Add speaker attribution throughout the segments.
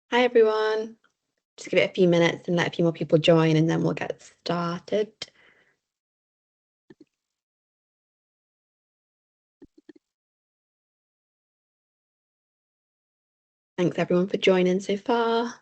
Speaker 1: Hi everyone. Just give it a few minutes and let a few more people join and then we'll get started. Thanks everyone for joining so far.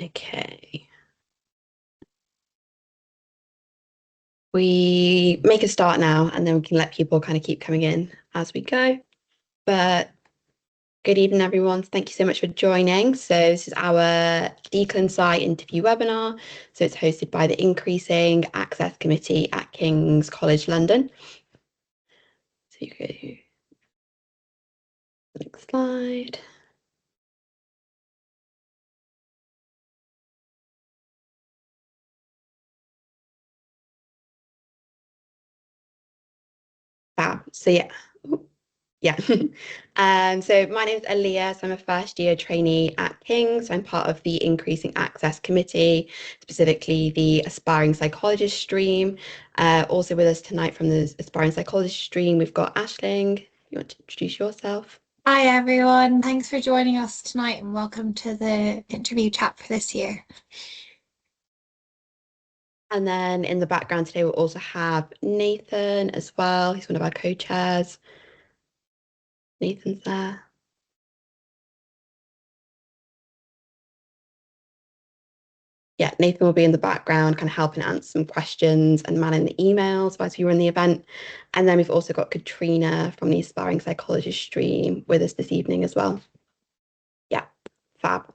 Speaker 1: Okay. We make a start now and then we can let people kind of keep coming in as we go. But good evening everyone. Thank you so much for joining. So this is our DClinPsy interview webinar. So it's hosted by the Increasing Access Committee at King's College London. So you go to the next slide. Wow. So yeah. So my name is Aaliyah. So I'm a first year trainee at King's. I'm part of the Increasing Access Committee, specifically the Aspiring Psychologist stream. Also with us tonight from the Aspiring Psychologist stream, we've got Aisling. You want to introduce yourself?
Speaker 2: Hi everyone, thanks for joining us tonight and welcome to the interview chat for this year.
Speaker 1: And then in the background today, we'll also have Nathan as well. He's one of our co-chairs. Nathan's there. Yeah, Nathan will be in the background, kind of helping answer some questions and manning the emails as we run the event. And then we've also got Katrina from the Aspiring Psychologist stream with us this evening as well. Yeah, fab.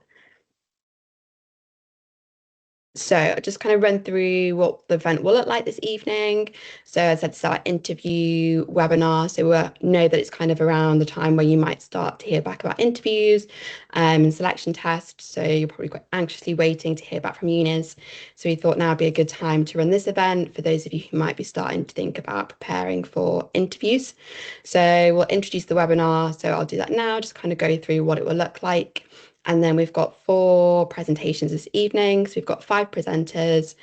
Speaker 1: So I'll just kind of run through what the event will look like this evening. So as I said, it's our interview webinar. So we know that it's kind of around the time where you might start to hear back about interviews and selection tests. So you're probably quite anxiously waiting to hear back from unis. So we thought now would be a good time to run this event for those of you who might be starting to think about preparing for interviews. So we'll introduce the webinar. So I'll do that now, just kind of go through what it will look like. And then we've got 4 presentations this evening. So we've got 5 presenters,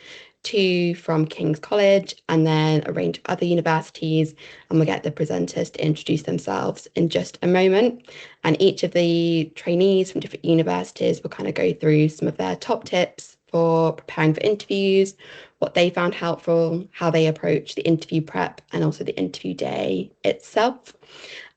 Speaker 1: 2 from King's College, and then a range of other universities. And we'll get the presenters to introduce themselves in just a moment. And each of the trainees from different universities will kind of go through some of their top tips for preparing for interviews, what they found helpful, how they approach the interview prep, and also the interview day itself.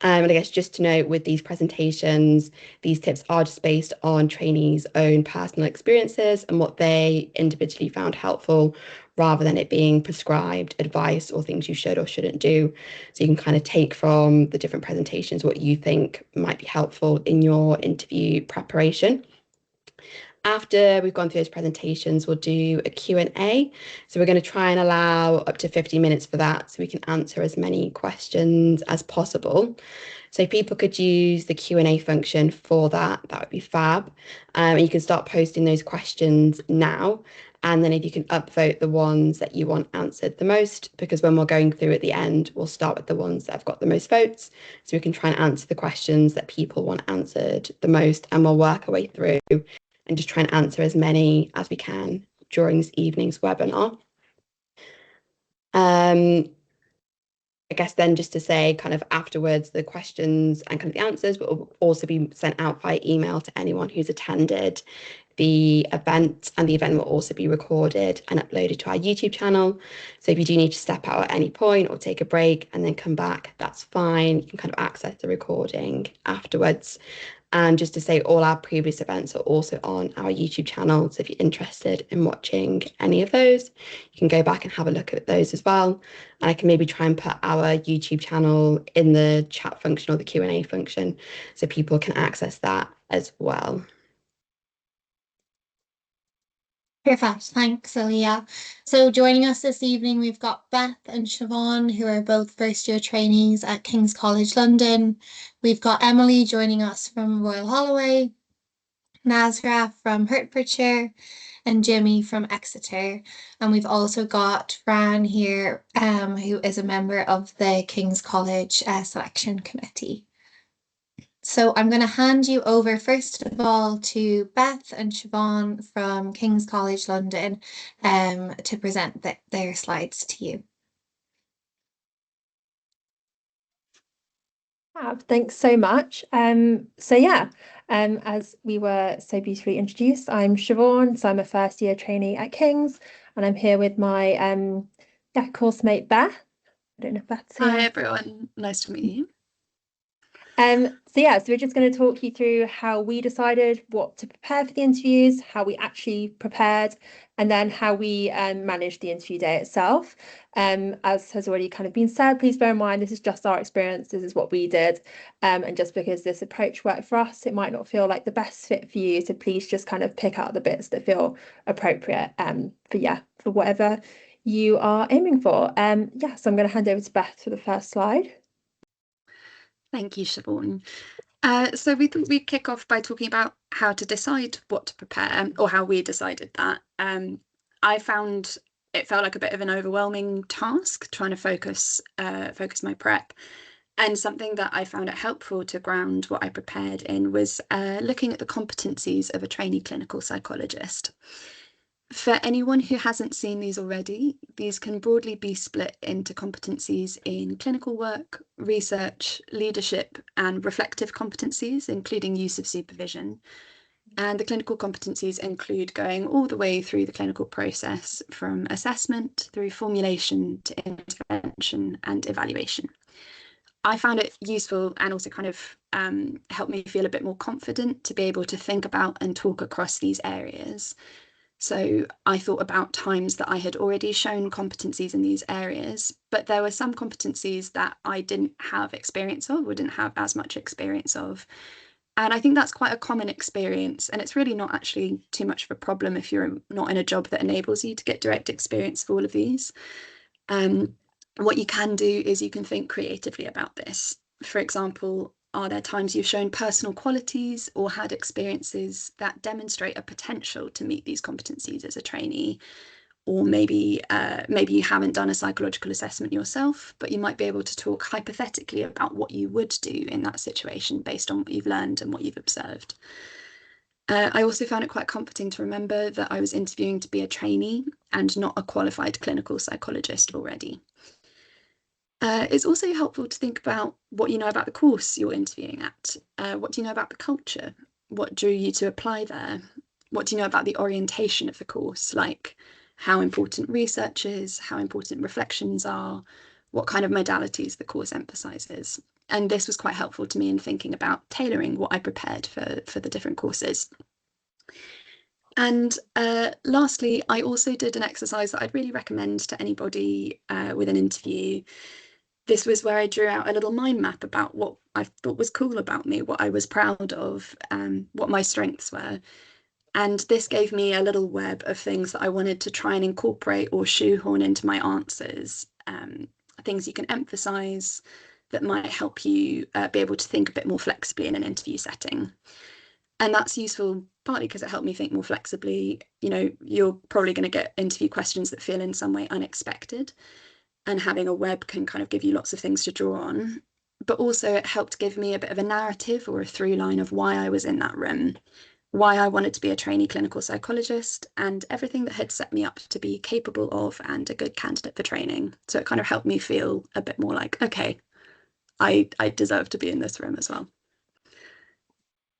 Speaker 1: And I guess just to note with these presentations, these tips are just based on trainees' own personal experiences and what they individually found helpful rather than it being prescribed advice or things you should or shouldn't do. So you can kind of take from the different presentations what you think might be helpful in your interview preparation. After we've gone through those presentations, we'll do a Q&A. So we're going to try and allow up to 50 minutes for that so we can answer as many questions as possible. So if people could use the Q&A function for that, that would be fab. And you can start posting those questions now. And then if you can upvote the ones that you want answered the most, because when we're going through at the end, we'll start with the ones that have got the most votes. So we can try and answer the questions that people want answered the most, and we'll work our way through and just try and answer as many as we can during this evening's webinar. I guess then just to say kind of afterwards, the questions and kind of the answers will also be sent out by email to anyone who's attended the event, and the event will also be recorded and uploaded to our YouTube channel. So if you do need to step out at any point or take a break and then come back, that's fine. You can kind of access the recording afterwards. And just to say, all our previous events are also on our YouTube channel. So if you're interested in watching any of those, you can go back and have a look at those as well. And I can maybe try and put our YouTube channel in the chat function or the Q&A function so people can access that as well.
Speaker 2: Perfect, thanks Aaliyah. So joining us this evening, we've got Beth and Siobhan, who are both first year trainees at King's College London. We've got Emily joining us from Royal Holloway. Nazra from Hertfordshire, and Jimmy from Exeter. And we've also got Fran here, who is a member of the King's College Selection Committee. So I'm going to hand you over, first of all, to Beth and Siobhan from King's College London to present their slides to you.
Speaker 3: Thanks so much. As we were so beautifully introduced, I'm Siobhan, so I'm a first year trainee at King's, and I'm here with my course mate Beth. I don't know if Beth's here.
Speaker 4: Hi everyone, nice to meet you.
Speaker 3: So we're just going to talk you through how we decided what to prepare for the interviews, how we actually prepared, and then how we managed the interview day itself. As has already kind of been said, please bear in mind this is just our experience, this is what we did, and just because this approach worked for us, it might not feel like the best fit for you, so please just kind of pick out the bits that feel appropriate for whatever you are aiming for. So I'm going to hand over to Beth for the first slide.
Speaker 4: Thank you, Siobhan. So we thought we'd kick off by talking about how to decide what to prepare, or how we decided that. I found it felt like a bit of an overwhelming task trying to focus my prep. And something that I found it helpful to ground what I prepared in was looking at the competencies of a trainee clinical psychologist. For anyone who hasn't seen these already, these can broadly be split into competencies in clinical work, research, leadership, and reflective competencies, including use of supervision. And the clinical competencies include going all the way through the clinical process, from assessment through formulation to intervention and evaluation. I found it useful and also kind of helped me feel a bit more confident to be able to think about and talk across these areas. So I thought about times that I had already shown competencies in these areas, but there were some competencies that I didn't have experience of, or didn't have as much experience of. And I think that's quite a common experience, and it's really not actually too much of a problem if you're not in a job that enables you to get direct experience for all of these. What you can do is you can think creatively about this. For example, are there times you've shown personal qualities or had experiences that demonstrate a potential to meet these competencies as a trainee? Or maybe you haven't done a psychological assessment yourself, but you might be able to talk hypothetically about what you would do in that situation based on what you've learned and what you've observed. I also found it quite comforting to remember that I was interviewing to be a trainee and not a qualified clinical psychologist already. It's also helpful to think about what you know about the course you're interviewing at. What do you know about the culture? What drew you to apply there? What do you know about the orientation of the course, like how important research is, how important reflections are, what kind of modalities the course emphasises? And this was quite helpful to me in thinking about tailoring what I prepared for the different courses. And lastly, I also did an exercise that I'd really recommend to anybody with an interview. This was where I drew out a little mind map about what I thought was cool about me, what I was proud of, what my strengths were. And this gave me a little web of things that I wanted to try and incorporate or shoehorn into my answers, things you can emphasize that might help you be able to think a bit more flexibly in an interview setting. And that's useful partly because it helped me think more flexibly. You know, you're probably going to get interview questions that feel in some way unexpected. And having a web can kind of give you lots of things to draw on. But also it helped give me a bit of a narrative or a through line of why I was in that room, why I wanted to be a trainee clinical psychologist, and everything that had set me up to be capable of and a good candidate for training. So it kind of helped me feel a bit more like, okay, I deserve to be in this room as well.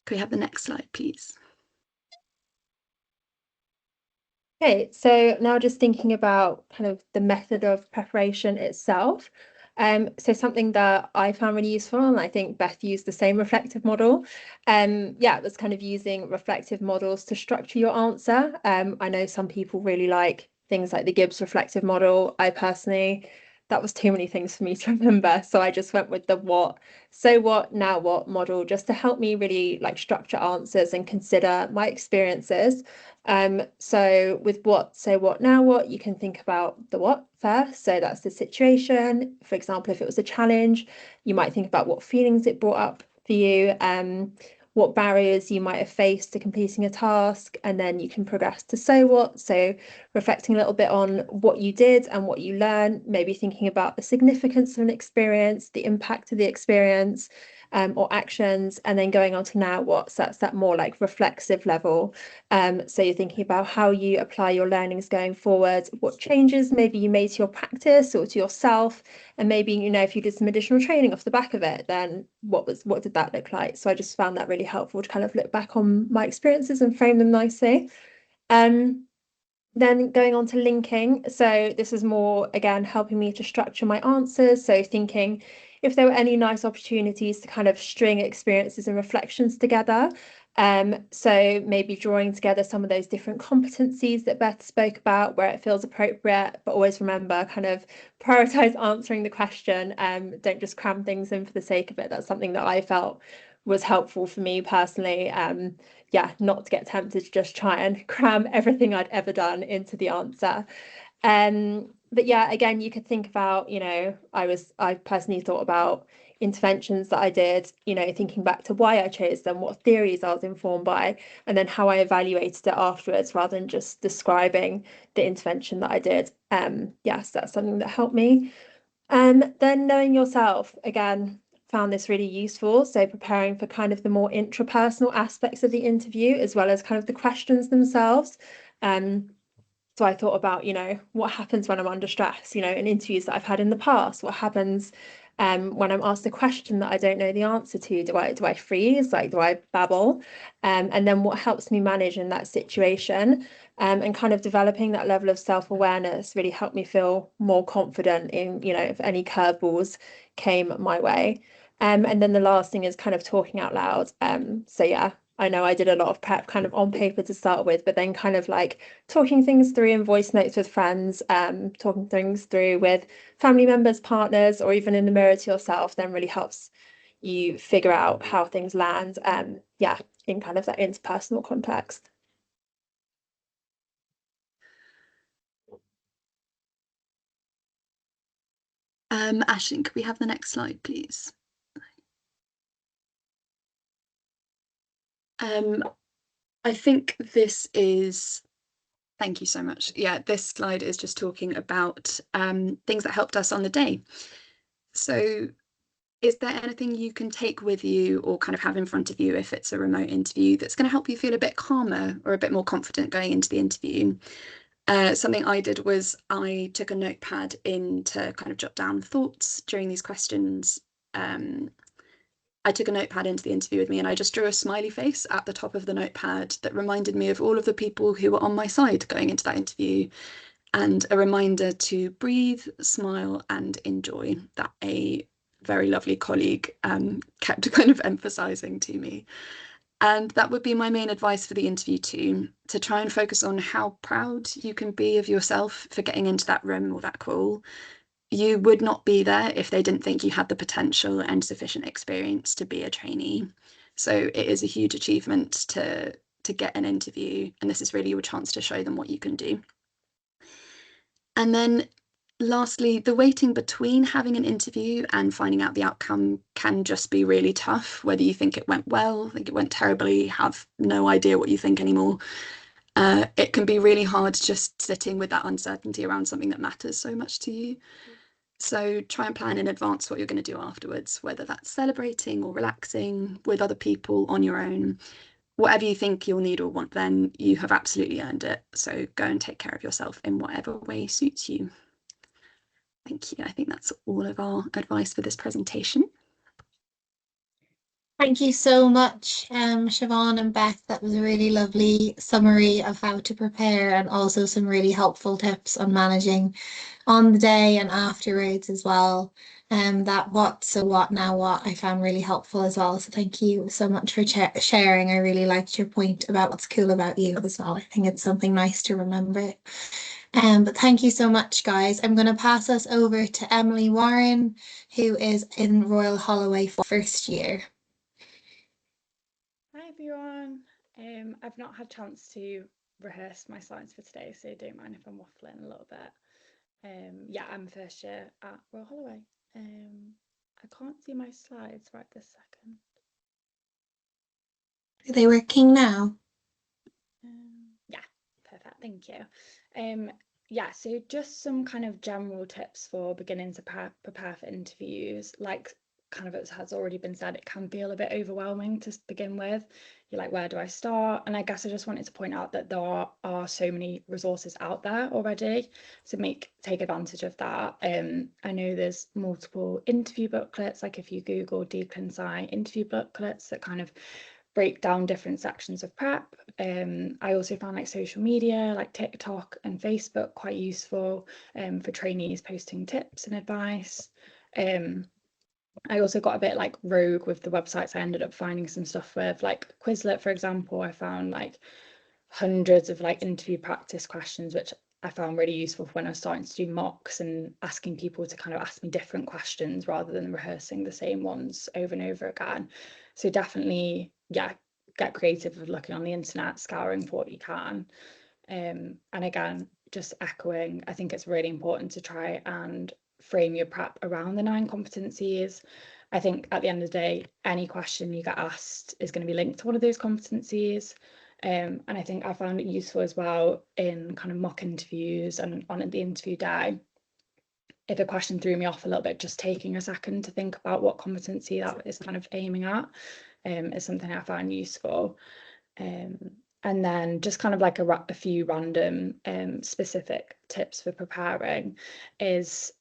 Speaker 4: Could we have the next slide, please?
Speaker 3: Okay, so now just thinking about kind of the method of preparation itself. So something that I found really useful, and I think Beth used the same reflective model. It was kind of using reflective models to structure your answer. I know some people really like things like the Gibbs reflective model. I personally, that was too many things for me to remember. So I just went with the what, so what, now what model, just to help me really like structure answers and consider my experiences. So with what, so what, now what, you can think about the what first. So that's the situation. For example, if it was a challenge, you might think about what feelings it brought up for you. what barriers you might have faced to completing a task, and then you can progress to so what. So reflecting a little bit on what you did and what you learned, maybe thinking about the significance of an experience, the impact of the experience, or actions, and then going on to now what. So that's that more like reflexive level. So you're thinking about how you apply your learnings going forward, what changes maybe you made to your practice or to yourself, and maybe, you know, if you did some additional training off the back of it, then what did that look like? So I just found that really helpful to kind of look back on my experiences and frame them nicely. Then going on to linking. So this is more, again, helping me to structure my answers. So thinking if there were any nice opportunities to kind of string experiences and reflections together. So maybe drawing together some of those different competencies that Beth spoke about where it feels appropriate, but always remember kind of prioritize answering the question. Don't just cram things in for the sake of it. That's something that I felt was helpful for me personally. Yeah, not to get tempted to just try and cram everything I'd ever done into the answer. But yeah, again, you could think about, you know, I personally thought about interventions that I did, you know, thinking back to why I chose them, what theories I was informed by, and then how I evaluated it afterwards rather than just describing the intervention that I did. Yes, that's something that helped me. Then knowing yourself, again, found this really useful. So preparing for kind of the more intrapersonal aspects of the interview, as well as kind of the questions themselves. So I thought about, you know, what happens when I'm under stress, you know, in interviews that I've had in the past, what happens when I'm asked a question that I don't know the answer to, do I freeze, like do I babble? And then what helps me manage in that situation, and kind of developing that level of self-awareness really helped me feel more confident in, you know, if any curveballs came my way. And then the last thing is kind of talking out loud. So yeah, I know I did a lot of prep kind of on paper to start with, but then kind of like talking things through in voice notes with friends, talking things through with family members, partners, or even in the mirror to yourself, then really helps you figure out how things land. Yeah, in kind of that interpersonal context.
Speaker 4: Aisling, could we have the next slide, please? I think this is, thank you so much. Yeah, this slide is just talking about things that helped us on the day. So is there anything you can take with you or kind of have in front of you if it's a remote interview that's going to help you feel a bit calmer or a bit more confident going into the interview? Something I did was I took a notepad in to kind of jot down thoughts during these questions. I took a notepad into the interview with me and I just drew a smiley face at the top of the notepad that reminded me of all of the people who were on my side going into that interview, and a reminder to breathe, smile and enjoy, that a very lovely colleague kept kind of emphasizing to me. And that would be my main advice for the interview too, to try and focus on how proud you can be of yourself for getting into that room or that call. You would not be there if they didn't think you had the potential and sufficient experience to be a trainee. So it is a huge achievement to get an interview, and this is really your chance to show them what you can do. And then lastly, the waiting between having an interview and finding out the outcome can just be really tough, whether you think it went well, think it went terribly, have no idea what you think anymore. It can be really hard just sitting with that uncertainty around something that matters so much to you. So try and plan in advance what you're going to do afterwards, whether that's celebrating or relaxing with other people, on your own. Whatever you think you'll need or want, then you have absolutely earned it. So go and take care of yourself in whatever way suits you. Thank you. I think that's all of our advice for this presentation.
Speaker 2: Thank you so much, Siobhan and Beth. That was a really lovely summary of how to prepare, and also some really helpful tips on managing on the day and afterwards as well. That what, so what, now what, I found really helpful as well. So thank you so much for sharing. I really liked your point about what's cool about you as well. I think it's something nice to remember. But thank you so much, guys. I'm going to pass us over to Emily Warren, who is in Royal Holloway first year.
Speaker 5: Hi everyone. I've not had a chance to rehearse my slides for today, so don't mind if I'm waffling a little bit. Yeah, I'm first year at Royal Holloway. I can't see my slides right this second.
Speaker 2: Are they working now?
Speaker 5: Yeah, perfect, thank you. Yeah, so just some kind of general tips for beginning to prepare for interviews. Like kind of as has already been said, it can feel a bit overwhelming to begin with. You're like, where do I start? And I guess I just wanted to point out that there are so many resources out there already, so take advantage of that. I know there's multiple interview booklets, like if you Google DClinPsy interview booklets that kind of break down different sections of prep. I also found like social media like TikTok and Facebook quite useful for trainees posting tips and advice. I also got a bit like rogue with the websites I ended up finding some stuff with, like Quizlet, for example. I found like hundreds of like interview practice questions, which I found really useful for when I was starting to do mocks and asking people to kind of ask me different questions rather than rehearsing the same ones over and over again. So definitely, yeah, get creative with looking on the internet, scouring for what you can. And again, just echoing, I think it's really important to try and frame your prep around the 9 competencies. I think at the end of the day, any question you get asked is going to be linked to one of those competencies. And I think I found it useful as well in kind of mock interviews and on the interview day. If a question threw me off a little bit, just taking a second to think about what competency that is kind of aiming at is something I found useful. And then just kind of like a few random specific tips for preparing is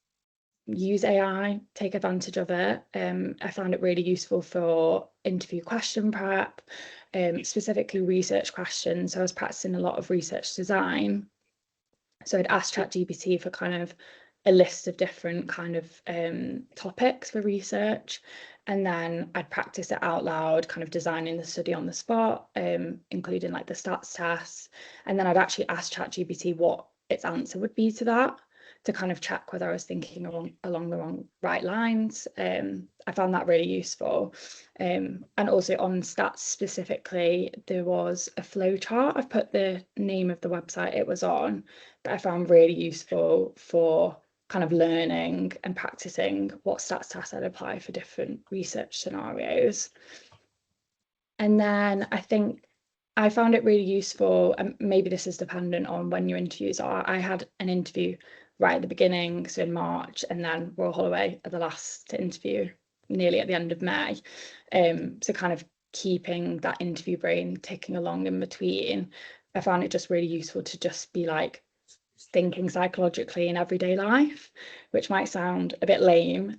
Speaker 5: use AI, take advantage of it. I found it really useful for interview question prep, specifically research questions. So I was practicing a lot of research design. So I'd ask ChatGPT for kind of a list of different kind of topics for research, and then I'd practice it out loud, kind of designing the study on the spot, including like the stats tests, and then I'd actually ask ChatGPT what its answer would be to that, to kind of check whether I was thinking along the right lines. I found that really useful. And also on stats specifically, there was a flow chart. I've put the name of the website it was on, but I found really useful for kind of learning and practicing what stats tests I'd apply for different research scenarios. And then I think I found it really useful, and maybe this is dependent on when your interviews are. I had an interview right at the beginning, so in March, and then Royal Holloway at the last interview, nearly at the end of May. So kind of keeping that interview brain ticking along in between, I found it just really useful to just be like thinking psychologically in everyday life, which might sound a bit lame,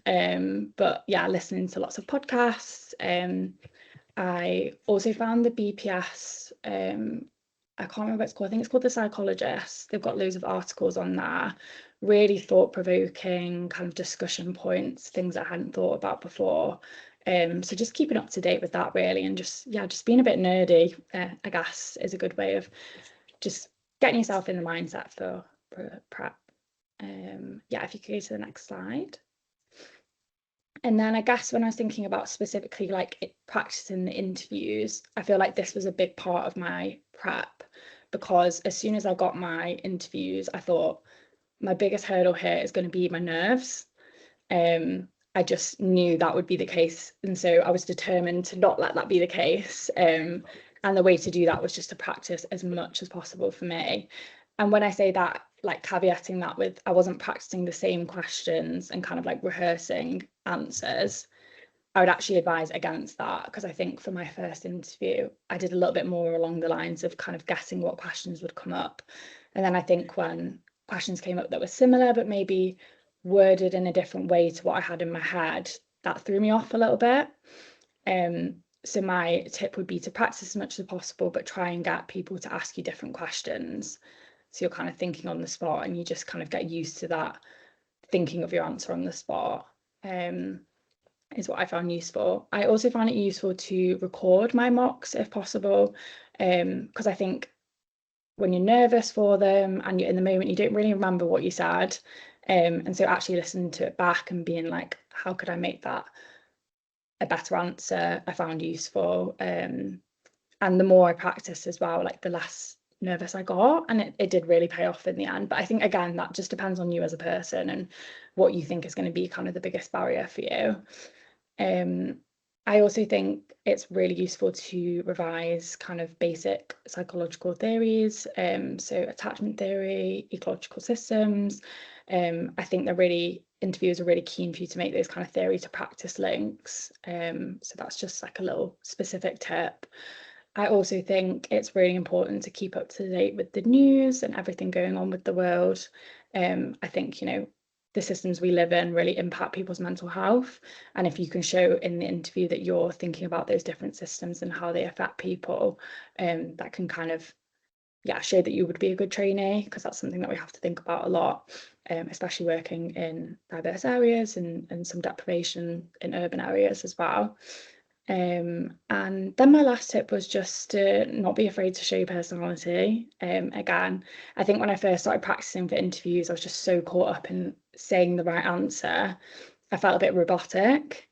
Speaker 5: but yeah, listening to lots of podcasts. I also found the BPS, I can't remember what it's called, I think it's called The Psychologist. They've got loads of articles on there, really thought-provoking kind of discussion points, things I hadn't thought about before. So just keeping up to date with that really, and just being a bit nerdy, I guess, is a good way of just getting yourself in the mindset for prep. Yeah, if you could go to the next slide. And then I guess when I was thinking about specifically like practicing the interviews, I feel like this was a big part of my prep, because as soon as I got my interviews, I thought my biggest hurdle here is going to be my nerves. I just knew that would be the case. And so I was determined to not let that be the case. And the way to do that was just to practice as much as possible for me. And when I say that, like caveating that with, I wasn't practicing the same questions and kind of like rehearsing answers, I would actually advise against that, because I think for my first interview, I did a little bit more along the lines of kind of guessing what questions would come up. And then I think when questions came up that were similar, but maybe worded in a different way to what I had in my head, that threw me off a little bit. So my tip would be to practice as much as possible, but try and get people to ask you different questions. So you're kind of thinking on the spot, and you just kind of get used to that thinking of your answer on the spot, is what I found useful. I also found it useful to record my mocks if possible, because I think when you're nervous for them and you're in the moment, you don't really remember what you said. And so actually listening to it back and being like, how could I make that a better answer, I found useful. And the more I practiced as well, like the less nervous I got, and it did really pay off in the end. But I think again, that just depends on you as a person and what you think is going to be kind of the biggest barrier for you. I also think it's really useful to revise kind of basic psychological theories, so attachment theory, ecological systems. I think interviewers are really keen for you to make those kind of theory to practice links. So that's just like a little specific tip. I also think it's really important to keep up to date with the news and everything going on with the world. I think, the systems we live in really impact people's mental health. And if you can show in the interview that you're thinking about those different systems and how they affect people, that can kind of, show that you would be a good trainee, because that's something that we have to think about a lot, especially working in diverse areas and some deprivation in urban areas as well. And then my last tip was just to not be afraid to show your personality. Again, I think when I first started practicing for interviews, I was just so caught up in saying the right answer. I felt a bit robotic.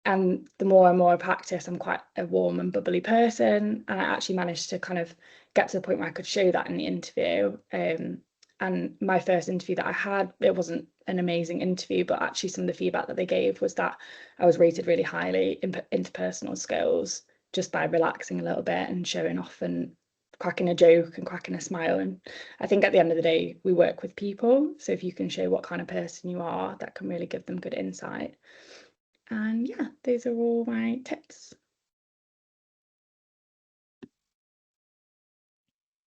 Speaker 5: And the more and more I practice, I'm quite a warm and bubbly person. And I actually managed to kind of get to the point where I could show that in the interview. And my first interview that I had, it wasn't an amazing interview, but actually some of the feedback that they gave was that I was rated really highly in interpersonal skills just by relaxing a little bit and showing off and cracking a joke and cracking a smile. And I think at the end of the day, we work with people. So if you can show what kind of person you are, that can really give them good insight. And yeah, those are all my tips.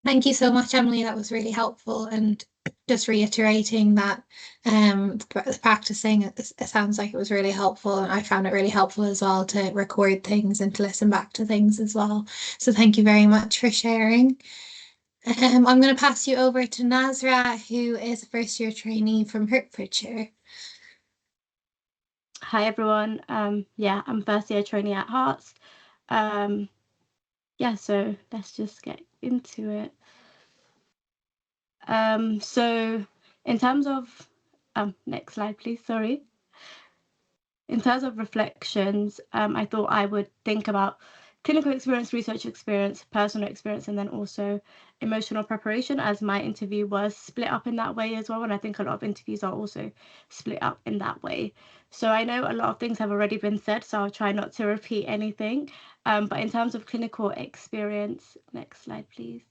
Speaker 2: Thank you so much, Emily. That was really helpful. And just reiterating that practicing, it sounds like it was really helpful. And I found it really helpful as well to record things and to listen back to things as well. So thank you very much for sharing. I'm going to pass you over to Nazra, who is a first-year trainee from Hertfordshire.
Speaker 6: Hi everyone. Yeah, I'm first-year trainee at Hearts. Yeah, so let's just get into it. So in terms of next slide, please. Sorry. In terms of reflections, I thought I would think about clinical experience, research experience, personal experience, and then also emotional preparation, as my interview was split up in that way as well. And I think a lot of interviews are also split up in that way. So I know a lot of things have already been said, so I'll try not to repeat anything. But in terms of clinical experience, next slide, please.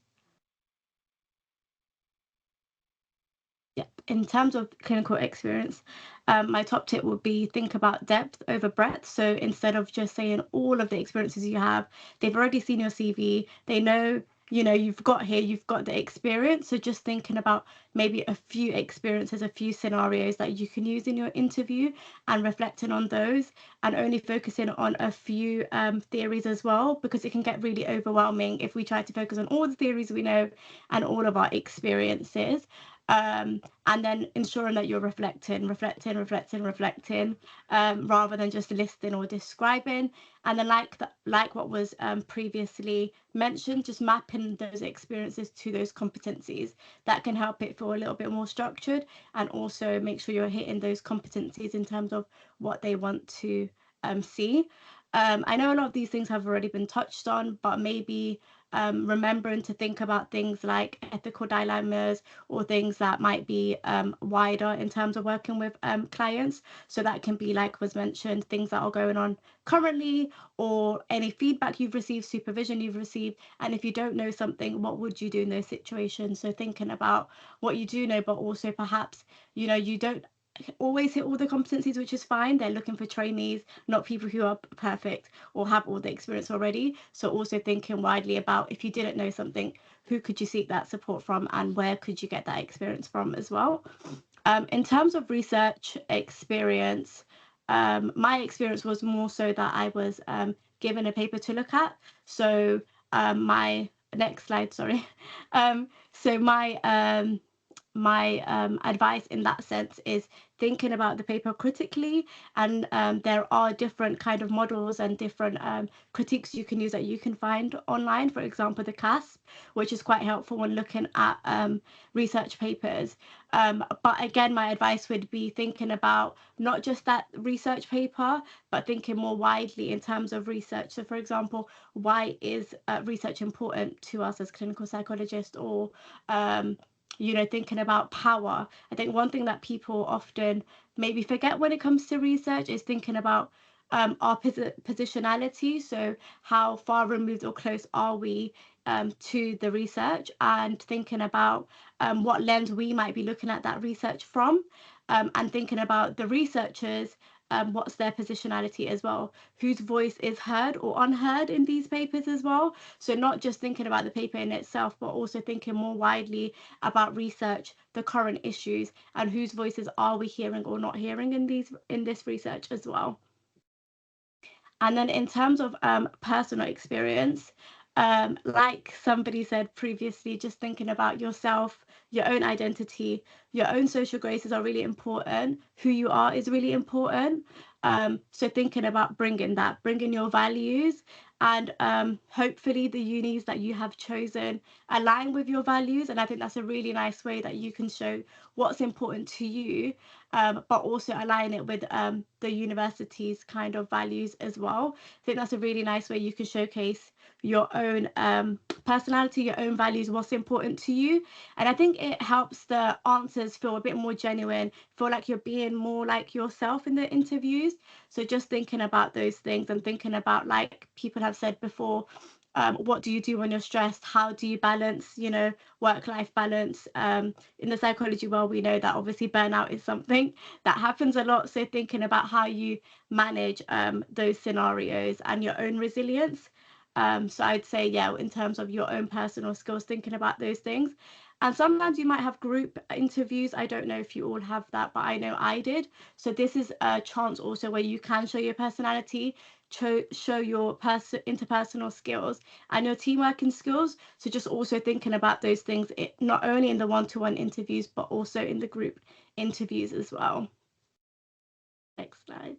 Speaker 6: Yeah, in terms of clinical experience, my top tip would be think about depth over breadth. So instead of just saying all of the experiences you have, they've already seen your CV, they know, you've got the experience. So just thinking about maybe a few experiences, a few scenarios that you can use in your interview and reflecting on those, and only focusing on a few theories as well, because it can get really overwhelming if we try to focus on all the theories we know and all of our experiences. And then ensuring that you're reflecting, rather than just listing or describing. And then like what was previously mentioned, just mapping those experiences to those competencies. That can help it feel a little bit more structured, and also make sure you're hitting those competencies in terms of what they want to see. I know a lot of these things have already been touched on, but maybe remembering to think about things like ethical dilemmas, or things that might be wider in terms of working with clients. So that can be, like was mentioned, things that are going on currently, or any feedback you've received, supervision you've received. And if you don't know something, what would you do in those situations? So thinking about what you do know, but also perhaps, you don't always hit all the competencies, which is fine. They're looking for trainees, not people who are perfect or have all the experience already. So also thinking widely about, if you didn't know something, who could you seek that support from, and where could you get that experience from as well. In terms of research experience, my experience was more so that I was given a paper to look at. So my next slide, sorry. So my advice in that sense is thinking about the paper critically, and there are different kind of models and different critiques you can use that you can find online. For example, the CASP, which is quite helpful when looking at research papers. But again, my advice would be thinking about not just that research paper, but thinking more widely in terms of research. So for example, why is research important to us as clinical psychologists? Or thinking about power. I think one thing that people often maybe forget when it comes to research is thinking about our positionality, so how far removed or close are we to the research, and thinking about what lens we might be looking at that research from, and thinking about the researchers, what's their positionality as well, whose voice is heard or unheard in these papers as well. So not just thinking about the paper in itself, but also thinking more widely about research, the current issues, and whose voices are we hearing or not hearing in this research as well. And then in terms of personal experience, like somebody said previously, just thinking about yourself, your own identity, your own social graces are really important. Who you are is really important. So thinking about bringing your values, and hopefully the unis that you have chosen align with your values. And I think that's a really nice way that you can show what's important to you, but also align it with the university's kind of values as well. I think that's a really nice way you can showcase your own personality, your own values, what's important to you. And I think it helps the answers feel a bit more genuine, feel like you're being more like yourself in the interviews. So just thinking about those things, and thinking about, like people have said before, what do you do when you're stressed? How do you balance, work-life balance? In the psychology world, we know that obviously burnout is something that happens a lot. So thinking about how you manage those scenarios and your own resilience. So I'd say, yeah, in terms of your own personal skills, thinking about those things. And sometimes you might have group interviews. I don't know if you all have that, but I know I did. So this is a chance also where you can show your personality, show your interpersonal skills and your team working skills. So just also thinking about those things, not only in the one-to-one interviews, but also in the group interviews as well. Next slide.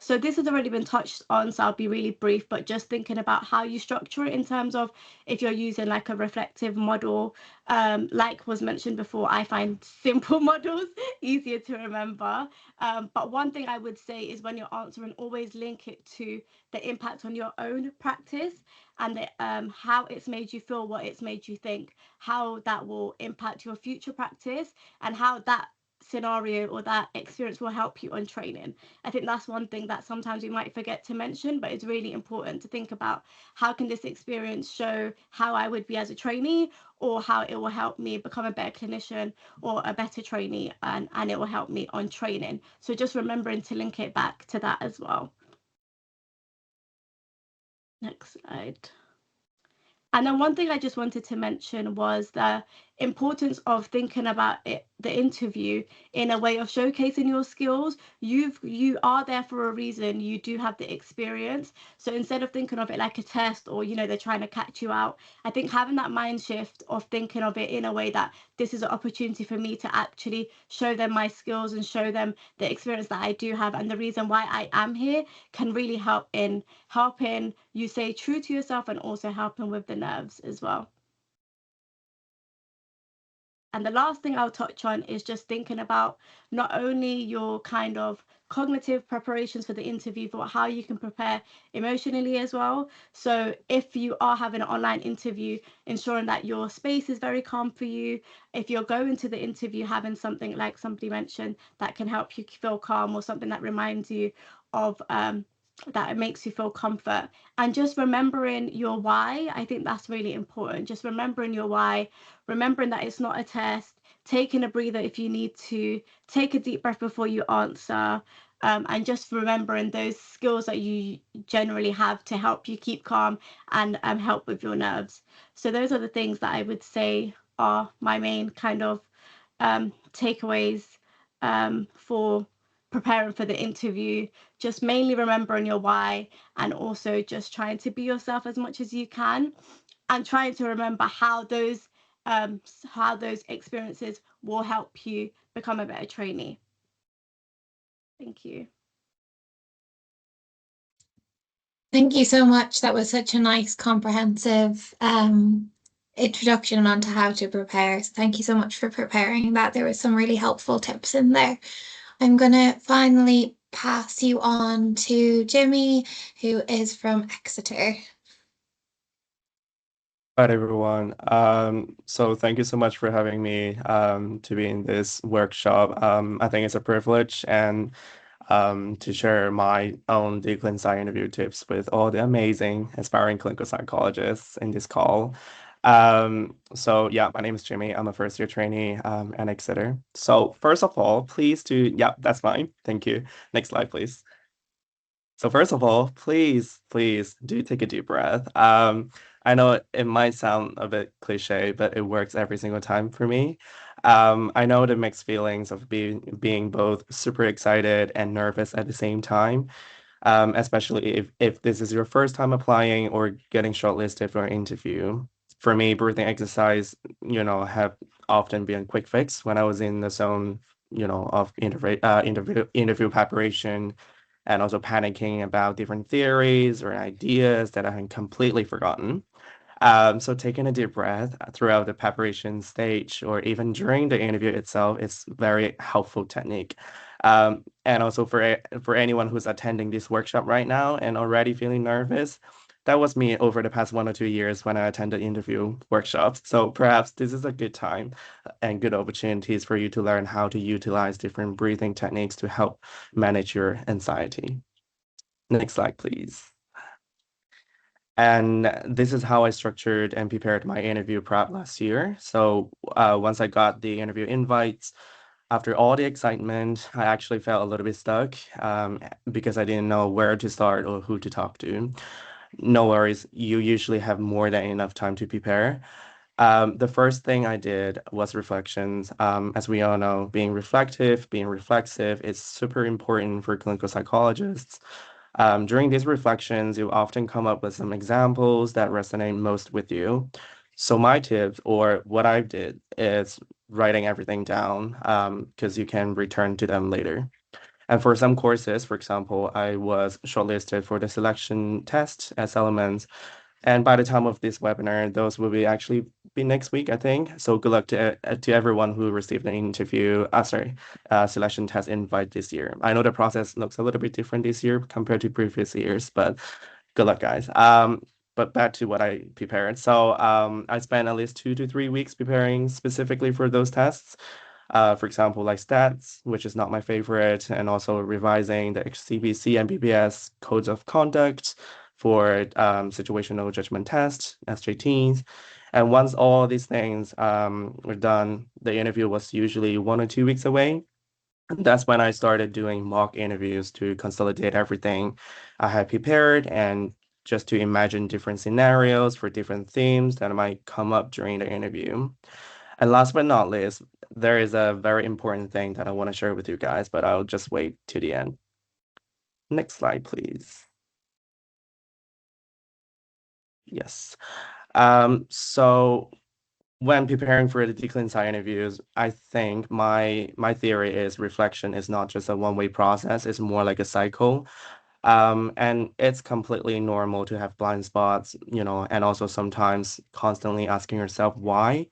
Speaker 6: So this has already been touched on, so I'll be really brief, but just thinking about how you structure it in terms of if you're using like a reflective model, like was mentioned before, I find simple models easier to remember. But one thing I would say is when you're answering, always link it to the impact on your own practice, and how it's made you feel, what it's made you think, how that will impact your future practice, and how that scenario or that experience will help you on training. I think that's one thing that sometimes we might forget to mention, but it's really important to think about how can this experience show how I would be as a trainee, or how it will help me become a better clinician or a better trainee, and it will help me on training. So just remembering to link it back to that as well. Next slide. And then one thing I just wanted to mention was the importance of thinking about the interview in a way of showcasing your skills. You are there for a reason. You do have the experience. So instead of thinking of it like a test, or they're trying to catch you out, I think having that mind shift of thinking of it in a way that this is an opportunity for me to actually show them my skills and show them the experience that I do have, and the reason why I am here can really help in helping you stay true to yourself, and also helping with the nerves as well. And the last thing I'll touch on is just thinking about not only your kind of cognitive preparations for the interview, but how you can prepare emotionally as well. So if you are having an online interview, ensuring that your space is very calm for you. If you're going to the interview, having something like somebody mentioned that can help you feel calm, or something that reminds you of that it makes you feel comfort, and just remembering your why. I think that's really important. Just remembering your why, remembering that it's not a test, taking a breather if you need to, take a deep breath before you answer, and just remembering those skills that you generally have to help you keep calm and help with your nerves. So those are the things that I would say are my main kind of takeaways for preparing for the interview. Just mainly remembering your why, and also just trying to be yourself as much as you can, and trying to remember how those experiences will help you become a better trainee. Thank you.
Speaker 2: Thank you so much. That was such a nice, comprehensive introduction onto how to prepare. So thank you so much for preparing that. There were some really helpful tips in there. I'm going to finally pass you on to Jimmy, who is from Exeter.
Speaker 7: Hi, everyone. So thank you so much for having me to be in this workshop. I think it's a privilege, and to share my own DClinPsy interview tips with all the amazing, aspiring clinical psychologists in this call. So yeah, my name is Jimmy. I'm a first year trainee at Exeter. So first of all, please do, yeah, that's fine. Thank you. Next slide, please. So first of all, please do take a deep breath. I know it might sound a bit cliche, but it works every single time for me. I know the mixed feelings of being both super excited and nervous at the same time, especially if this is your first time applying or getting shortlisted for an interview. For me, breathing exercise, have often been a quick fix when I was in the zone, of interview preparation, and also panicking about different theories or ideas that I had completely forgotten. So taking a deep breath throughout the preparation stage or even during the interview itself is very helpful technique. And also for anyone who's attending this workshop right now and already feeling nervous, that was me over the past 1 or 2 years when I attended interview workshops. So perhaps this is a good time and good opportunities for you to learn how to utilize different breathing techniques to help manage your anxiety. Next slide, please. And this is how I structured and prepared my interview prep last year. So once I got the interview invites, after all the excitement, I actually felt a little bit stuck because I didn't know where to start or who to talk to. No worries, you usually have more than enough time to prepare. The first thing I did was reflections. As we all know, being reflexive is super important for clinical psychologists. During these reflections, you often come up with some examples that resonate most with you. So my tips, or what I did, is writing everything down because you can return to them later. And for some courses, for example, I was shortlisted for the selection test as elements. And by the time of this webinar, those will be next week, I think. So good luck to everyone who received an selection test invite this year. I know the process looks a little bit different this year compared to previous years, but good luck, guys. But back to what I prepared. So I spent at least 2 to 3 weeks preparing specifically for those tests. For example, like stats, which is not my favorite, and also revising the CBC and BPS codes of conduct for situational judgment test, SJTs. And once all these things were done, the interview was usually 1 or 2 weeks away. And that's when I started doing mock interviews to consolidate everything I had prepared and just to imagine different scenarios for different themes that might come up during the interview. And last but not least, there is a very important thing that I want to share with you guys, but I'll just wait to the end. Next slide, please. Yes. So when preparing for the DClinPsy interviews, I think my theory is reflection is not just a one-way process, it's more like a cycle. And it's completely normal to have blind spots, and also sometimes constantly asking yourself why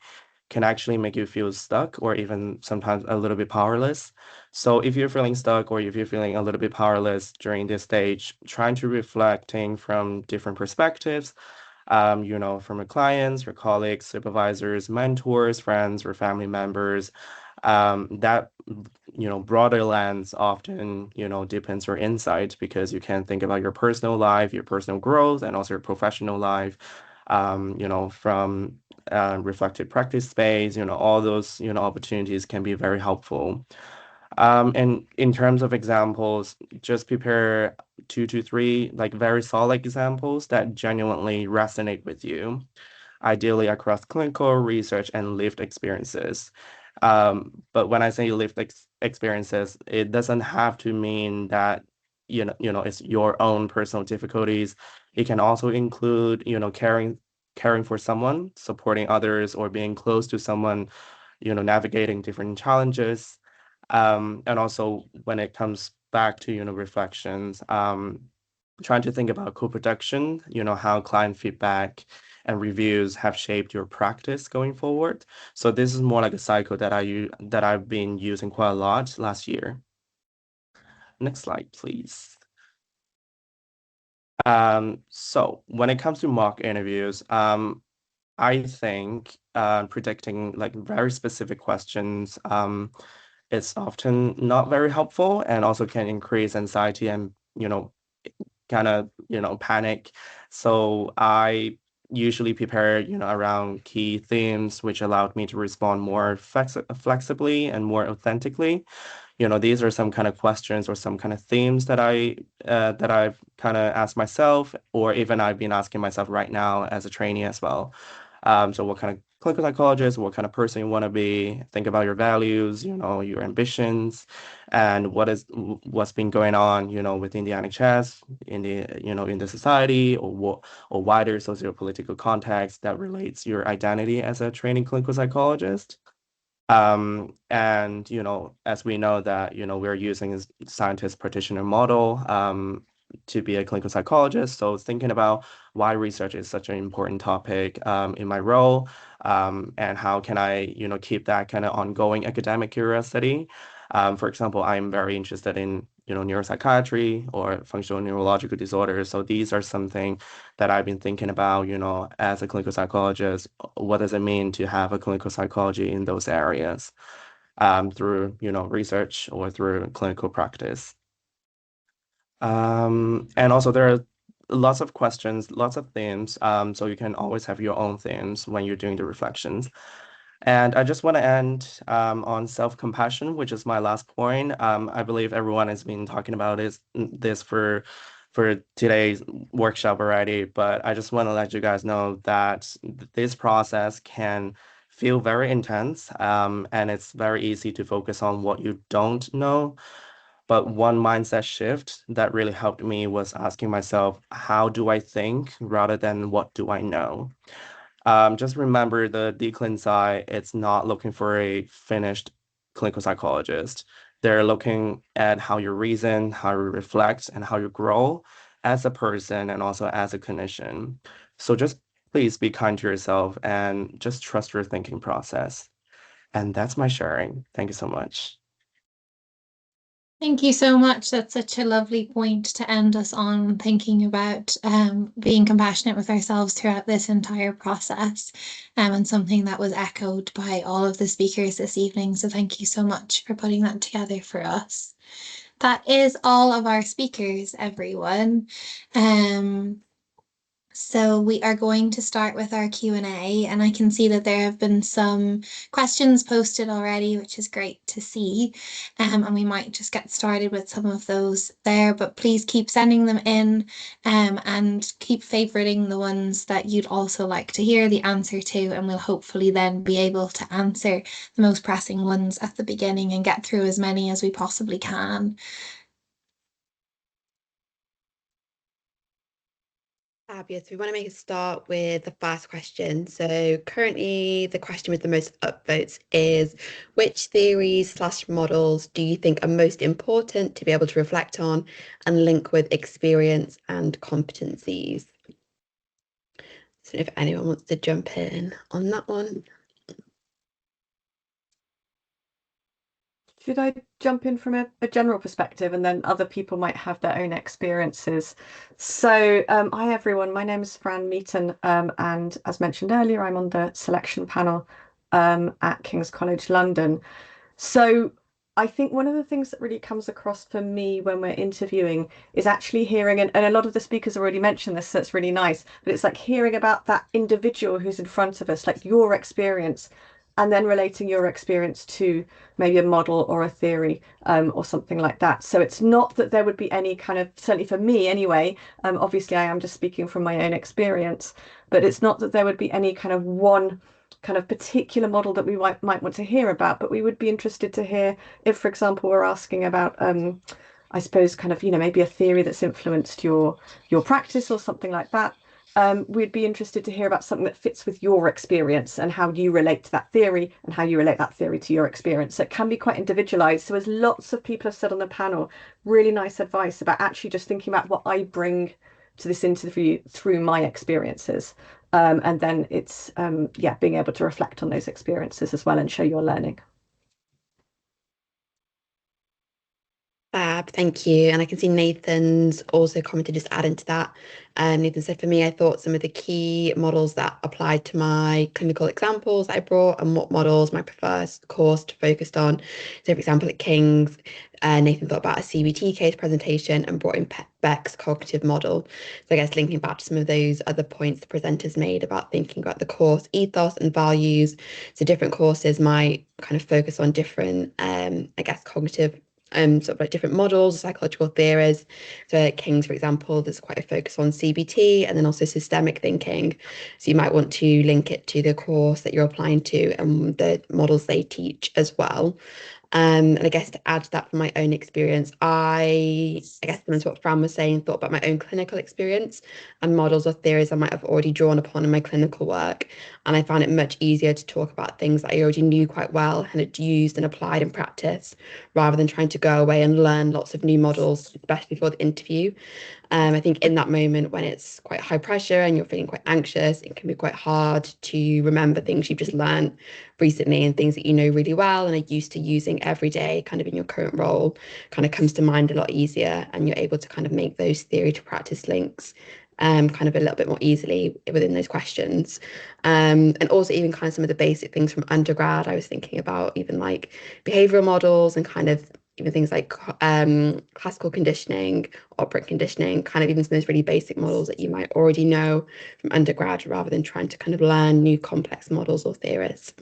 Speaker 7: can actually make you feel stuck or even sometimes a little bit powerless. So if you're feeling stuck or if you're feeling a little bit powerless during this stage, trying to reflecting from different perspectives, from your clients, your colleagues, supervisors, mentors, friends, or family members, that broader lens often deepens your insight because you can think about your personal life, your personal growth, and also your professional life, from reflective practice space, all those opportunities can be very helpful. And in terms of examples, just prepare 2 to 3 like very solid examples that genuinely resonate with you, ideally across clinical research and lived experiences. But when I say lived experiences, it doesn't have to mean that it's your own personal difficulties. It can also include caring for someone, supporting others, or being close to someone, navigating different challenges. And also when it comes back to reflections, trying to think about co-production, how client feedback and reviews have shaped your practice going forward. So this is more like a cycle that I've been using quite a lot last year. Next slide, please. So when it comes to mock interviews, I think predicting like very specific questions it's often not very helpful and also can increase anxiety and, kind of, panic. So I usually prepare, around key themes, which allowed me to respond more flexibly and more authentically. These are some kind of questions or some kind of themes that I've kind of asked myself, or even I've been asking myself right now as a trainee as well. So what kind of clinical psychologist, what kind of person you want to be, think about your values, your ambitions, and what's been going on, within the NHS, in the society, or wider socio-political context that relates your identity as a training clinical psychologist. And as we know that we're using a scientist practitioner model to be a clinical psychologist, so thinking about why research is such an important topic in my role, and how can I keep that kind of ongoing academic curiosity. For example, I'm very interested in neuropsychiatry or functional neurological disorders. So these are something that I've been thinking about, as a clinical psychologist. What does it mean to have a clinical psychology in those areas, through research or through clinical practice? And also there are lots of questions, lots of themes. So you can always have your own themes when you're doing the reflections. And I just want to end on self-compassion, which is my last point. I believe everyone has been talking about this for today's workshop already, but I just want to let you guys know that this process can feel very intense, and it's very easy to focus on what you don't know. But one mindset shift that really helped me was asking myself, how do I think rather than what do I know? Just remember the DClinPsy, it's not looking for a finished clinical psychologist. They're looking at how you reason, how you reflect, and how you grow as a person and also as a clinician. So just please be kind to yourself and just trust your thinking process. And that's my sharing. Thank you so much.
Speaker 2: Thank you so much. That's such a lovely point to end us on, thinking about being compassionate with ourselves throughout this entire process, and something that was echoed by all of the speakers this evening. So thank you so much for putting that together for us. That is all of our speakers, everyone. So we are going to start with our Q&A, and I can see that there have been some questions posted already, which is great to see. And we might just get started with some of those there, but please keep sending them in, and keep favoriting the ones that you'd also like to hear the answer to, and we'll hopefully then be able to answer the most pressing ones at the beginning and get through as many as we possibly can.
Speaker 1: Fabulous. We want to make a start with the first question. So currently the question with the most upvotes is, which theories/models do you think are most important to be able to reflect on and link with experience and competencies? So if anyone wants to jump in on that one.
Speaker 8: Should I jump in from a general perspective, and then other people might have their own experiences? So hi everyone, my name is Fran Meaton, and as mentioned earlier, I'm on the selection panel at King's College London. So I think one of the things that really comes across for me when we're interviewing is actually hearing, and a lot of the speakers already mentioned this, so it's really nice, but it's like hearing about that individual who's in front of us, like your experience, and then relating your experience to maybe a model or a theory, or something like that. So it's not that there would be any kind of, certainly for me anyway, obviously I am just speaking from my own experience, but it's not that there would be any kind of one kind of particular model that we might want to hear about, but we would be interested to hear if, for example, we're asking about, I suppose, kind of, maybe a theory that's influenced your practice or something like that. We'd be interested to hear about something that fits with your experience and how you relate to that theory and how you relate that theory to your experience. So it can be quite individualized. So as lots of people have said on the panel, really nice advice about actually just thinking about what I bring to this interview through my experiences. And then it's, being able to reflect on those experiences as well and show your learning.
Speaker 1: Fab, thank you. And I can see Nathan's also commented, just add into that. Nathan said, for me, I thought some of the key models that applied to my clinical examples that I brought and what models my preferred course to focused on. So, for example, at King's, Nathan thought about a CBT case presentation and brought in Beck's cognitive model. So I guess linking back to some of those other points the presenters made about thinking about the course ethos and values. So different courses might kind of focus on different, I guess, cognitive sort of like different models, psychological theories. So at King's, for example, there's quite a focus on CBT and then also systemic thinking. So you might want to link it to the course that you're applying to and the models they teach as well. And I guess to add to that from my own experience, I guess similar to what Fran was saying, thought about my own clinical experience and models or theories I might have already drawn upon in my clinical work. And I found it much easier to talk about things that I already knew quite well and had used and applied in practice, rather than trying to go away and learn lots of new models, especially for the interview. I think in that moment when it's quite high pressure and you're feeling quite anxious, it can be quite hard to remember things you've just learned recently and things that you know really well and are used to using every day, kind of in your current role, kind of comes to mind a lot easier, and you're able to kind of make those theory to practice links kind of a little bit more easily within those questions. And also even kind of some of the basic things from undergrad, I was thinking about even like behavioral models and kind of even things like classical conditioning, operant conditioning, kind of even some of those really basic models that you might already know from undergrad, rather than trying to kind of learn new complex models or theories.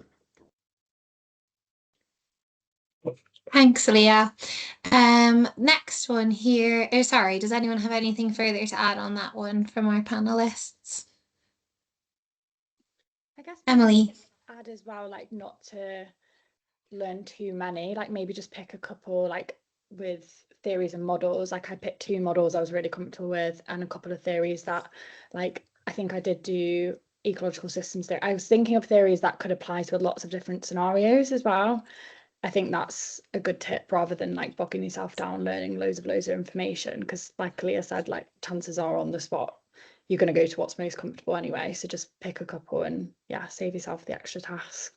Speaker 2: Thanks, Leah. Next one here. Oh, sorry, does anyone have anything further to add on that one from our panelists?
Speaker 5: I guess
Speaker 2: Emily.
Speaker 5: add as well, like not to learn too many, like maybe just pick a couple, like with theories and models. Like I picked 2 models I was really comfortable with and a couple of theories that, like, I think I did do ecological systems there. I was thinking of theories that could apply to lots of different scenarios as well. I think that's a good tip, rather than like bogging yourself down learning loads of information, because like Leah said, like chances are on the spot you're going to go to what's most comfortable anyway. So just pick a couple and yeah, save yourself the extra task.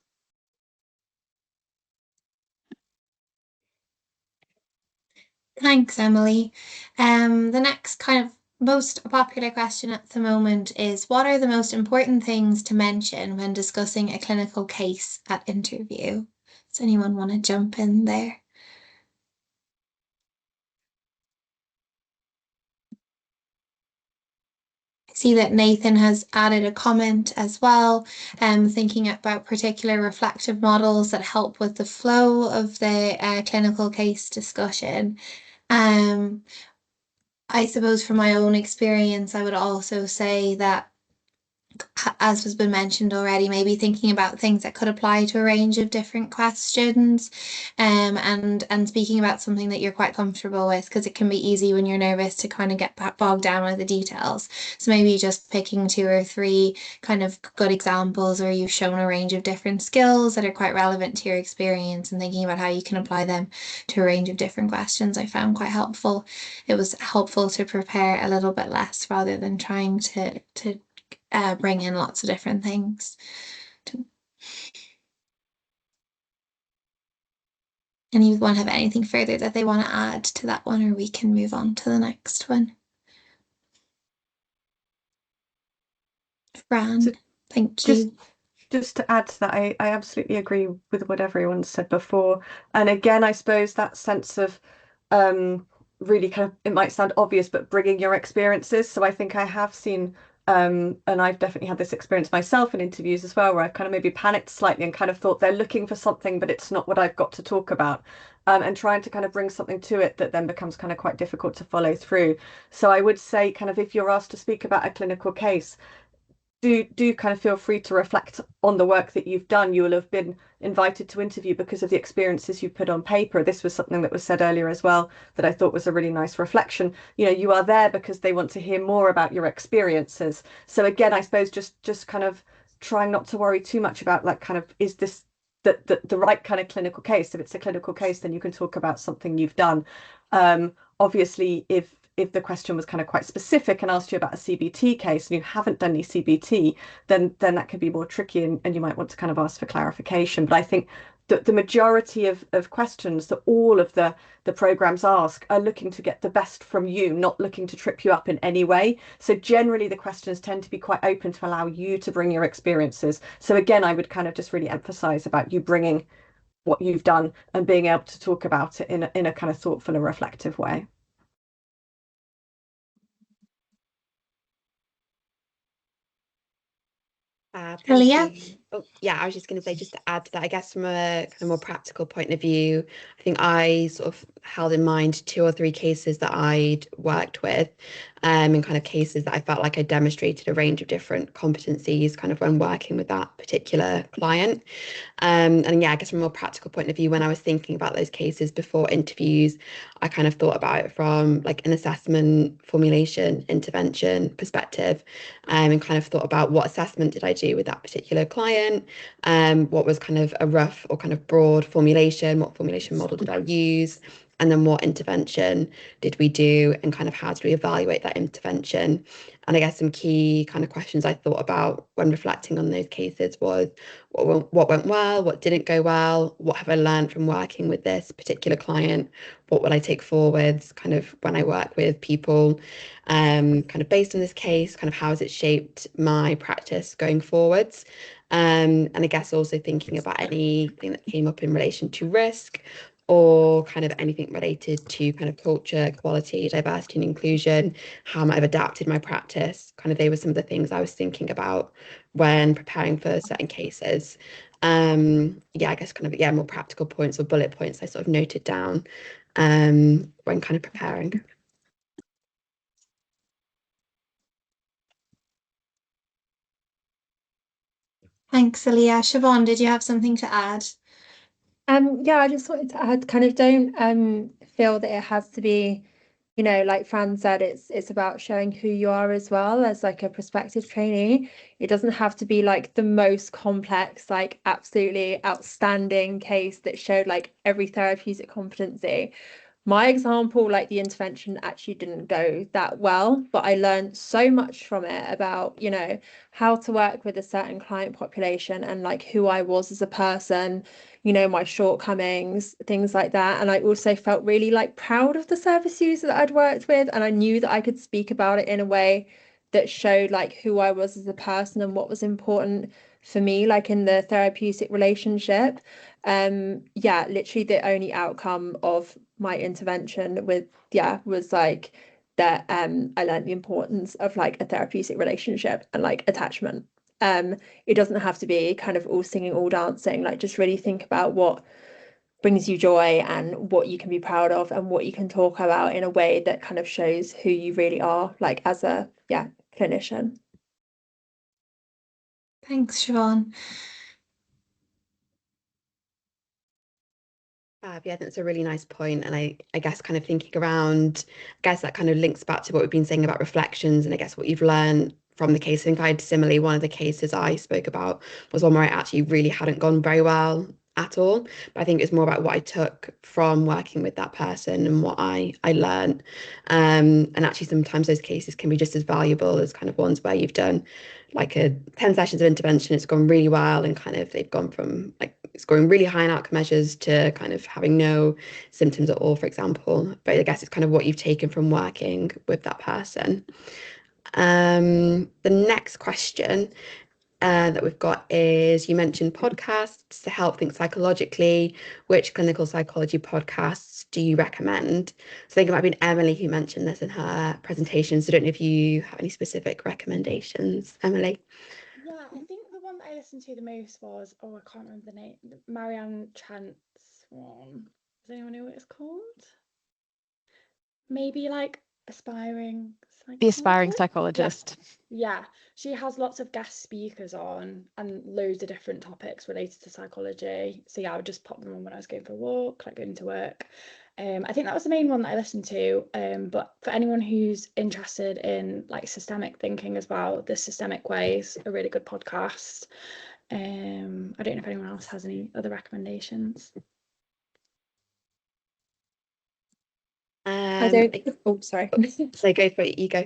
Speaker 2: Thanks, Emily. The next kind of most popular question at the moment is, what are the most important things to mention when discussing a clinical case at interview? Does anyone want to jump in there? I see that Nathan has added a comment as well, thinking about particular reflective models that help with the flow of the clinical case discussion. I suppose from my own experience, I would also say that, as has been mentioned already, maybe thinking about things that could apply to a range of different questions, and speaking about something that you're quite comfortable with, because it can be easy when you're nervous to kind of get bogged down with the details. So maybe just picking 2 or 3 kind of good examples where you've shown a range of different skills that are quite relevant to your experience and thinking about how you can apply them to a range of different questions, I found quite helpful. It was helpful to prepare a little bit less rather than trying to bring in lots of different things. Anyone have anything further that they want to add to that one, or we can move on to the next one? Fran, thank you.
Speaker 8: Just to add to that, I absolutely agree with what everyone said before. And again, I suppose that sense of really kind of, it might sound obvious, but bringing your experiences. So I think I have seen, and I've definitely had this experience myself in interviews as well, where I've kind of maybe panicked slightly and kind of thought they're looking for something, but it's not what I've got to talk about. And trying to kind of bring something to it that then becomes kind of quite difficult to follow through. So I would say kind of if you're asked to speak about a clinical case, do kind of feel free to reflect on the work that you've done. You will have been invited to interview because of the experiences you put on paper. This was something that was said earlier as well that I thought was a really nice reflection. You know, you are there because they want to hear more about your experiences. So again, I suppose just kind of trying not to worry too much about like kind of, is this the right kind of clinical case? If it's a clinical case, then you can talk about something you've done. Obviously, if if the question was kind of quite specific and asked you about a CBT case and you haven't done any CBT, then that could be more tricky, and you might want to kind of ask for clarification. But I think that the majority of questions that all of the programs ask are looking to get the best from you, not looking to trip you up in any way. So generally the questions tend to be quite open to allow you to bring your experiences. So again, I would kind of just really emphasize about you bringing what you've done and being able to talk about it in a kind of thoughtful and reflective way.
Speaker 1: Thank
Speaker 2: Aaliyah?
Speaker 1: you. Oh, yeah, I was just going to say, just to add to that, I guess from a kind of more practical point of view, I think I sort of held in mind 2 or 3 cases that I'd worked with, and kind of cases that I felt like I demonstrated a range of different competencies kind of when working with that particular client. And yeah, I guess from a more practical point of view, when I was thinking about those cases before interviews, I kind of thought about it from like an assessment, formulation, intervention perspective, and kind of thought about what assessment did I do with that particular client, what was kind of a rough or kind of broad formulation, what formulation model did I use, and then what intervention did we do, and kind of how did we evaluate that intervention. And I guess some key kind of questions I thought about when reflecting on those cases was what went well, what didn't go well, what have I learned from working with this particular client, what will I take forwards kind of when I work with people, kind of based on this case, kind of how has it shaped my practice going forwards. And I guess also thinking about anything that came up in relation to risk, or kind of anything related to kind of culture, quality, diversity and inclusion, how I might have adapted my practice. Kind of they were some of the things I was thinking about when preparing for certain cases. Yeah, I guess kind of, yeah, more practical points or bullet points I sort of noted down when kind of preparing.
Speaker 2: Thanks, Aaliyah. Siobhan, did you have something to add?
Speaker 3: Yeah, I just wanted to add, kind of don't feel that it has to be, you know, like Fran said, it's about showing who you are as well as like a prospective trainee. It doesn't have to be like the most complex, like absolutely outstanding case that showed like every therapeutic competency. My example, like the intervention actually didn't go that well, but I learned so much from it about, you know, how to work with a certain client population and like who I was as a person, you know, my shortcomings, things like that. And I also felt really like proud of the service user that I'd worked with, and I knew that I could speak about it in a way that showed like who I was as a person and what was important for me, like in the therapeutic relationship. Yeah, literally the only outcome of my intervention was like that I learned the importance of like a therapeutic relationship and like attachment. It doesn't have to be kind of all singing, all dancing, like just really think about what brings you joy and what you can be proud of and what you can talk about in a way that kind of shows who you really are, like as a clinician.
Speaker 2: Thanks, Siobhan.
Speaker 1: Yeah, I think that's a really nice point. And I guess kind of thinking around, I guess that kind of links back to what we've been saying about reflections, and I guess what you've learned from the case. I think I had similarly, one of the cases I spoke about was one where I actually really hadn't gone very well at all. But I think it's more about what I took from working with that person and what I learned. And actually sometimes those cases can be just as valuable as kind of ones where you've done like 10 sessions of intervention, it's gone really well, and kind of they've gone from like scoring really high in outcome measures to kind of having no symptoms at all, for example. But I guess it's kind of what you've taken from working with that person. The next question that we've got is, you mentioned podcasts to help think psychologically. Which clinical psychology podcasts do you recommend? So I think it might have been Emily who mentioned this in her presentation. So I don't know if you have any specific recommendations, Emily.
Speaker 5: Yeah, I think the one that I listened to the most was, I can't remember the name, Marianne Trent's one. Does anyone know what it's called? Maybe like aspiring
Speaker 9: The aspiring
Speaker 5: psychologist?
Speaker 9: psychologist.
Speaker 5: Yeah, she has lots of guest speakers on and loads of different topics related to psychology. So yeah, I would just pop them on when I was going for a walk, like going to work. I think that was the main one that I listened to. But for anyone who's interested in like systemic thinking as well, the Systemic Ways, a really good podcast. I don't know if anyone else has any other recommendations.
Speaker 3: I Oh, sorry.
Speaker 1: So go for it, you go.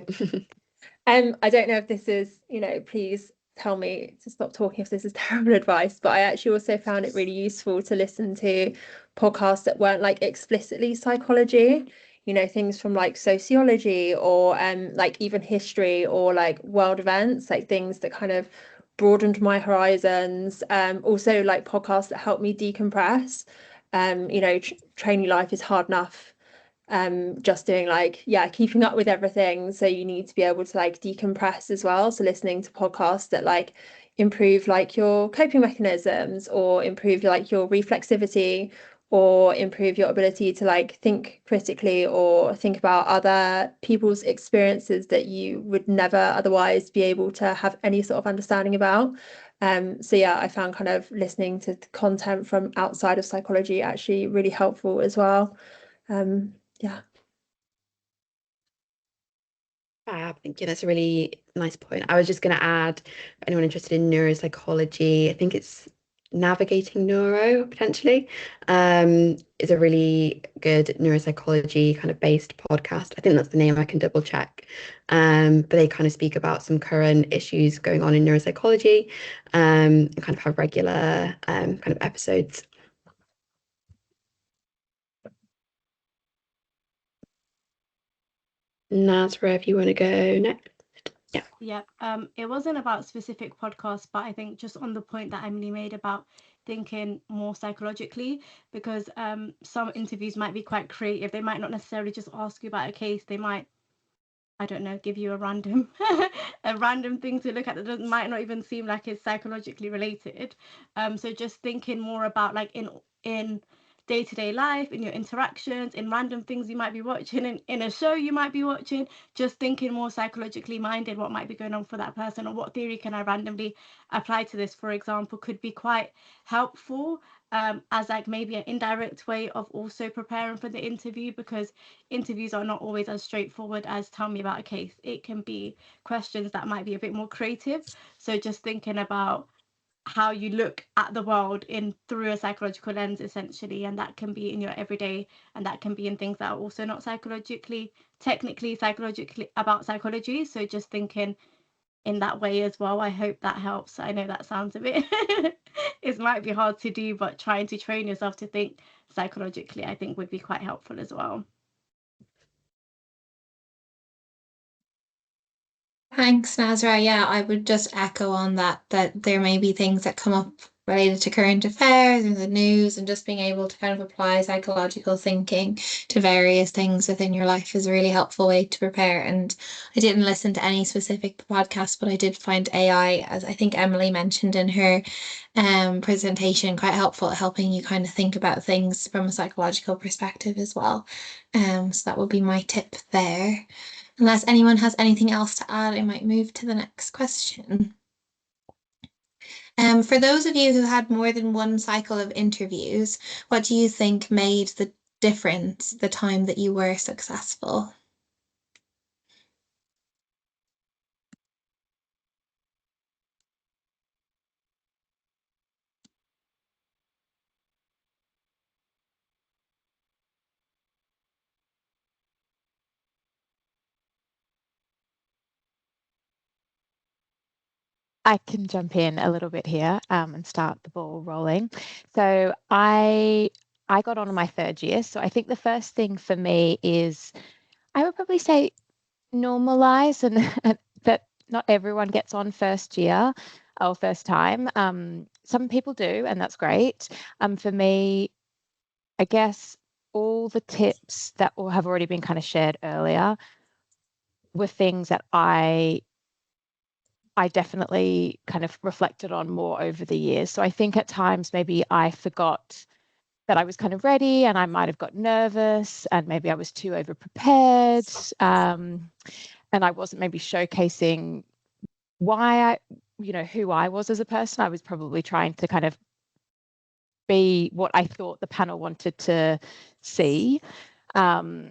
Speaker 3: I don't know if this is, please tell me to stop talking if this is terrible advice, but I actually also found it really useful to listen to podcasts that weren't like explicitly psychology, things from like sociology or like even history or like world events, like things that kind of broadened my horizons. Also like podcasts that helped me decompress. Training life is hard enough, just doing like keeping up with everything, so you need to be able to like decompress as well. So listening to podcasts that like improve like your coping mechanisms or improve like your reflexivity or improve your ability to like think critically or think about other people's experiences that you would never otherwise be able to have any sort of understanding about. So yeah, I found kind of listening to content from outside of psychology actually really helpful as well. Yeah.
Speaker 1: Fab, thank you. That's a really nice point. I was just going to add, for anyone interested in neuropsychology, I think it's Navigating Neuro potentially, is a really good neuropsychology kind of based podcast. I think that's the name. I can double check. But they kind of speak about some current issues going on in neuropsychology, and kind of have regular kind of episodes. Nazra, if you want to go next.
Speaker 6: Yeah, it wasn't about specific podcasts, but I think just on the point that Emily made about thinking more psychologically, because some interviews might be quite creative. They might not necessarily just ask you about a case. They might, I don't know, give you a random a random thing to look at that might not even seem like it's psychologically related. So just thinking more about like in day-to-day life, in your interactions, in random things you might be watching, in a show you might be watching, just thinking more psychologically minded what might be going on for that person, or what theory can I randomly apply to this, for example, could be quite helpful, as like maybe an indirect way of also preparing for the interview, because interviews are not always as straightforward as tell me about a case. It can be questions that might be a bit more creative. So just thinking about how you look at the world in through a psychological lens, essentially, and that can be in your everyday, and that can be in things that are also not technically psychologically about psychology. So just thinking in that way as well. I hope that helps. I know that sounds a bit it might be hard to do, but trying to train yourself to think psychologically, I think, would be quite helpful as well.
Speaker 2: Thanks, Nazra. Yeah, I would just echo on that there may be things that come up related to current affairs and the news, and just being able to kind of apply psychological thinking to various things within your life is a really helpful way to prepare. And I didn't listen to any specific podcast, but I did find AI, as I think Emily mentioned in her presentation, quite helpful at helping you kind of think about things from a psychological perspective as well. So that would be my tip there. Unless anyone has anything else to add, I might move to the next question. For those of you who had more than one cycle of interviews, what do you think made the difference the time that you were successful?
Speaker 9: I can jump in a little bit here and start the ball rolling. So I got on in my third year. So I think the first thing for me is I would probably say normalize and that not everyone gets on first year or first time. Some people do, and that's great. For me, I guess all the tips that have already been kind of shared earlier were things that I definitely kind of reflected on more over the years. So I think at times maybe I forgot that I was kind of ready, and I might have got nervous, and maybe I was too over prepared, and I wasn't maybe showcasing why who I was as a person. I was probably trying to kind of be what I thought the panel wanted to see. So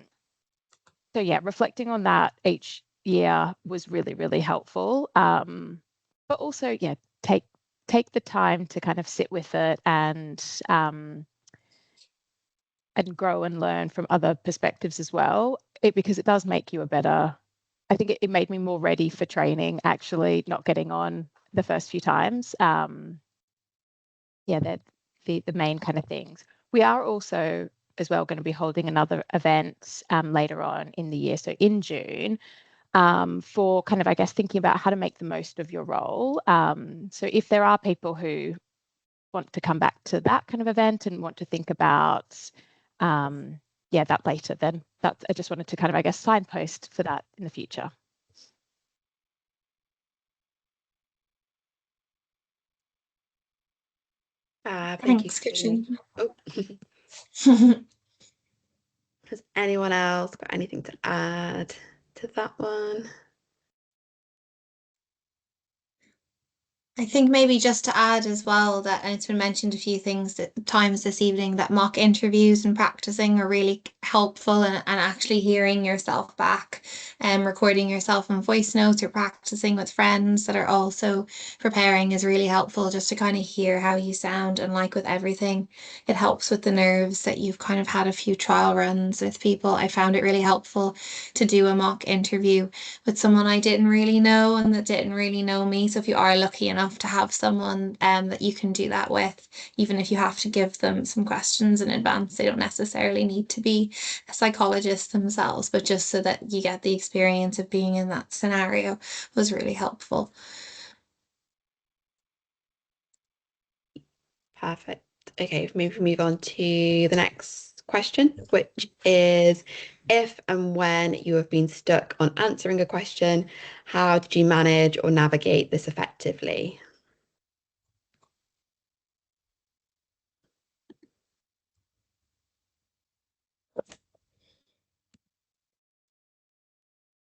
Speaker 9: yeah, reflecting on that each year was really, really helpful. But also, yeah, take the time to kind of sit with it and grow and learn from other perspectives as well. because it does make you a better. I think it made me more ready for training, actually not getting on the first few times. Yeah, they're the main kind of things. We are also as well going to be holding another event later on in the year, so in June, for kind of, I guess, thinking about how to make the most of your role. So if there are people who want to come back to that kind of event and want to think about that later, then that's, I just wanted to kind of, I guess, signpost for that in the future.
Speaker 1: Thank you,
Speaker 2: Thanks,
Speaker 1: Katrina.
Speaker 2: Katrina.
Speaker 1: Oh. Has anyone else got anything to add to that one?
Speaker 2: I think maybe just to add as well that, and it's been mentioned a few times this evening, that mock interviews and practicing are really helpful, and actually hearing yourself back and recording yourself in voice notes or practicing with friends that are also preparing is really helpful, just to kind of hear how you sound. And like with everything, it helps with the nerves that you've kind of had a few trial runs with people. I found it really helpful to do a mock interview with someone I didn't really know and that didn't really know me. So if you are lucky enough to have someone that you can do that with, even if you have to give them some questions in advance, they don't necessarily need to be a psychologist themselves, but just so that you get the experience of being in that scenario was really helpful.
Speaker 1: Perfect. Okay, maybe move on to the next question, which is, if and when you have been stuck on answering a question, how did you manage or navigate this effectively?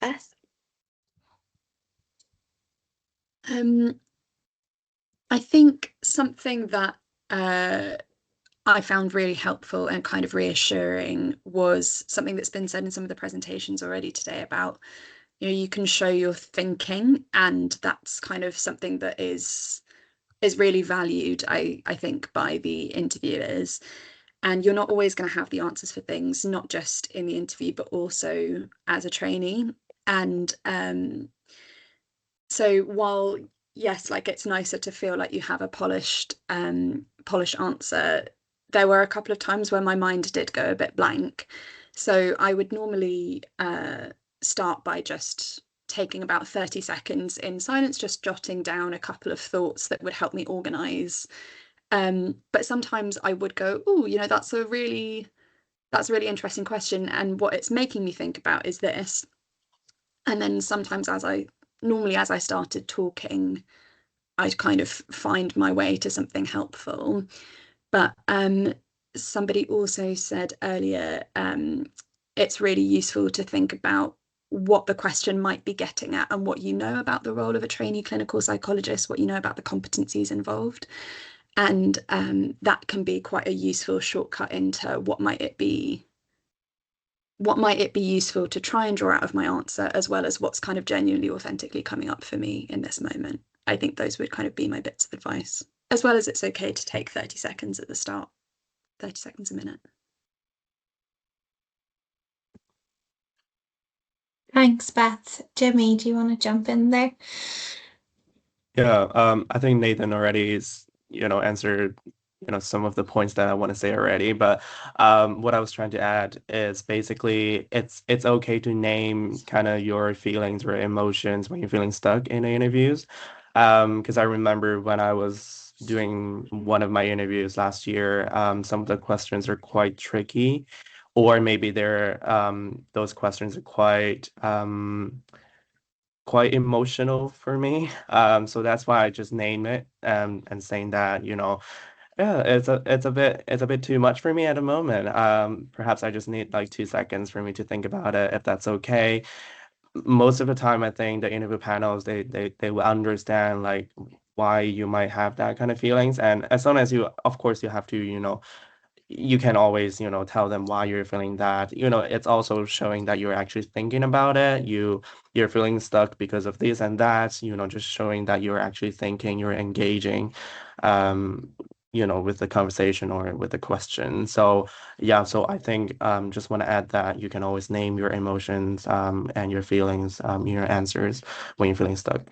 Speaker 1: Beth?
Speaker 4: I think something that I found really helpful and kind of reassuring was something that's been said in some of the presentations already today about, you can show your thinking, and that's kind of something that is really valued, I think, by the interviewers. And you're not always going to have the answers for things, not just in the interview, but also as a trainee. And so while, yes, like, it's nicer to feel like you have a polished answer, there were a couple of times where my mind did go a bit blank. So I would normally start by just taking about 30 seconds in silence, just jotting down a couple of thoughts that would help me organize. But sometimes I would go, oh, that's a really interesting question, and what it's making me think about is this. And then sometimes as I started talking, I'd kind of find my way to something helpful. But somebody also said earlier, it's really useful to think about what the question might be getting at and what you know about the role of a trainee clinical psychologist, what you know about the competencies involved. And that can be quite a useful shortcut into what might it be useful to try and draw out of my answer, as well as what's kind of genuinely authentically coming up for me in this moment. I think those would kind of be my bits of advice, as well as it's okay to take 30 seconds at the start, 30 seconds a minute.
Speaker 2: Thanks, Beth. Jimmy, do you want to jump in there?
Speaker 7: Yeah, I think Nathan already answered, some of the points that I want to say already. But what I was trying to add is basically it's okay to name kind of your feelings or emotions when you're feeling stuck in the interviews. Because I remember when I was doing one of my interviews last year, some of the questions are quite tricky, or maybe those questions are quite emotional for me. So that's why I just name it and saying that, yeah, it's a bit too much for me at the moment. Perhaps I just need like 2 seconds for me to think about it, if that's okay. Most of the time, I think the interview panels they will understand like why you might have that kind of feelings. And as long as of course, you have to, you can always, tell them why you're feeling that. It's also showing that you're actually thinking about it. You're feeling stuck because of this and that, just showing that you're actually thinking, you're engaging. with the conversation or with the question. So yeah, so I think just want to add that you can always name your emotions and your feelings in your answers when you're feeling stuck.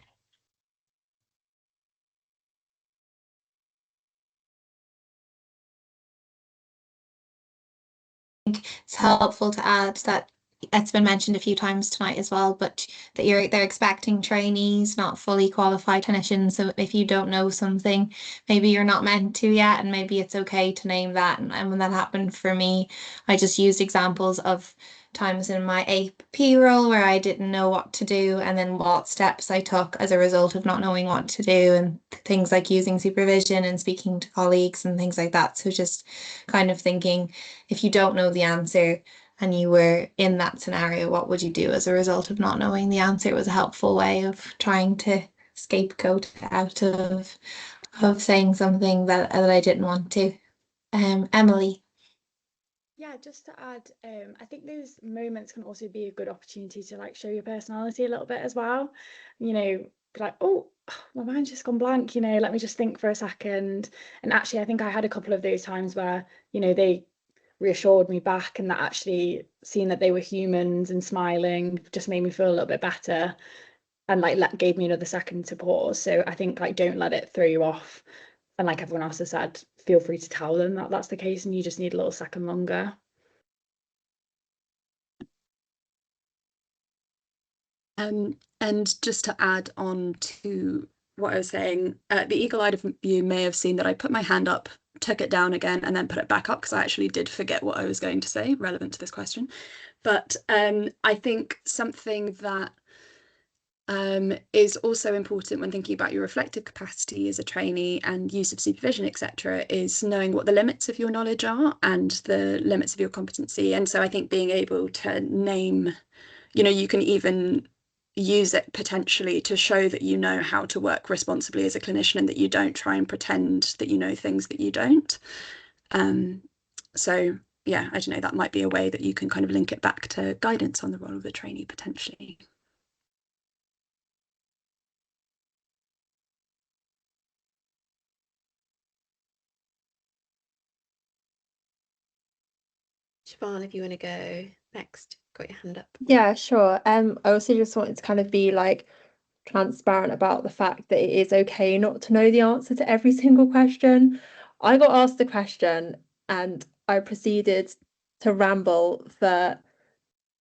Speaker 2: It's helpful to add that it's been mentioned a few times tonight as well, but that they're expecting trainees, not fully qualified clinicians. So if you don't know something, maybe you're not meant to yet, and maybe it's okay to name that. And when that happened for me, I just used examples of times in my AP role where I didn't know what to do, and then what steps I took as a result of not knowing what to do, and things like using supervision and speaking to colleagues and things like that. So just kind of thinking, if you don't know the answer and you were in that scenario, what would you do as a result of not knowing the answer? It was a helpful way of trying to scapegoat out of saying something that I didn't want to. Emily.
Speaker 5: Yeah, just to add, I think those moments can also be a good opportunity to like show your personality a little bit as well. Be like, oh, my mind's just gone blank, let me just think for a second. And actually, I think I had a couple of those times where, they reassured me back, and that actually seeing that they were humans and smiling just made me feel a little bit better, and like gave me another second to pause. So I think like don't let it throw you off. And like everyone else has said, feel free to tell them that that's the case and you just need a little second longer.
Speaker 4: And just to add on to what I was saying, the eagle-eyed of you may have seen that I put my hand up, took it down again, and then put it back up because I actually did forget what I was going to say relevant to this question. But I think something that is also important when thinking about your reflective capacity as a trainee and use of supervision, etc., is knowing what the limits of your knowledge are and the limits of your competency. And so I think being able to name, you can even use it potentially to show that you know how to work responsibly as a clinician and that you don't try and pretend that you know things that you don't. So yeah, I don't know, that might be a way that you can kind of link it back to guidance on the role of the trainee potentially.
Speaker 1: Siobhan, if you want to go next, got your hand up.
Speaker 3: Yeah, sure. I also just wanted to kind of be like transparent about the fact that it is okay not to know the answer to every single question. I got asked a question and I proceeded to ramble for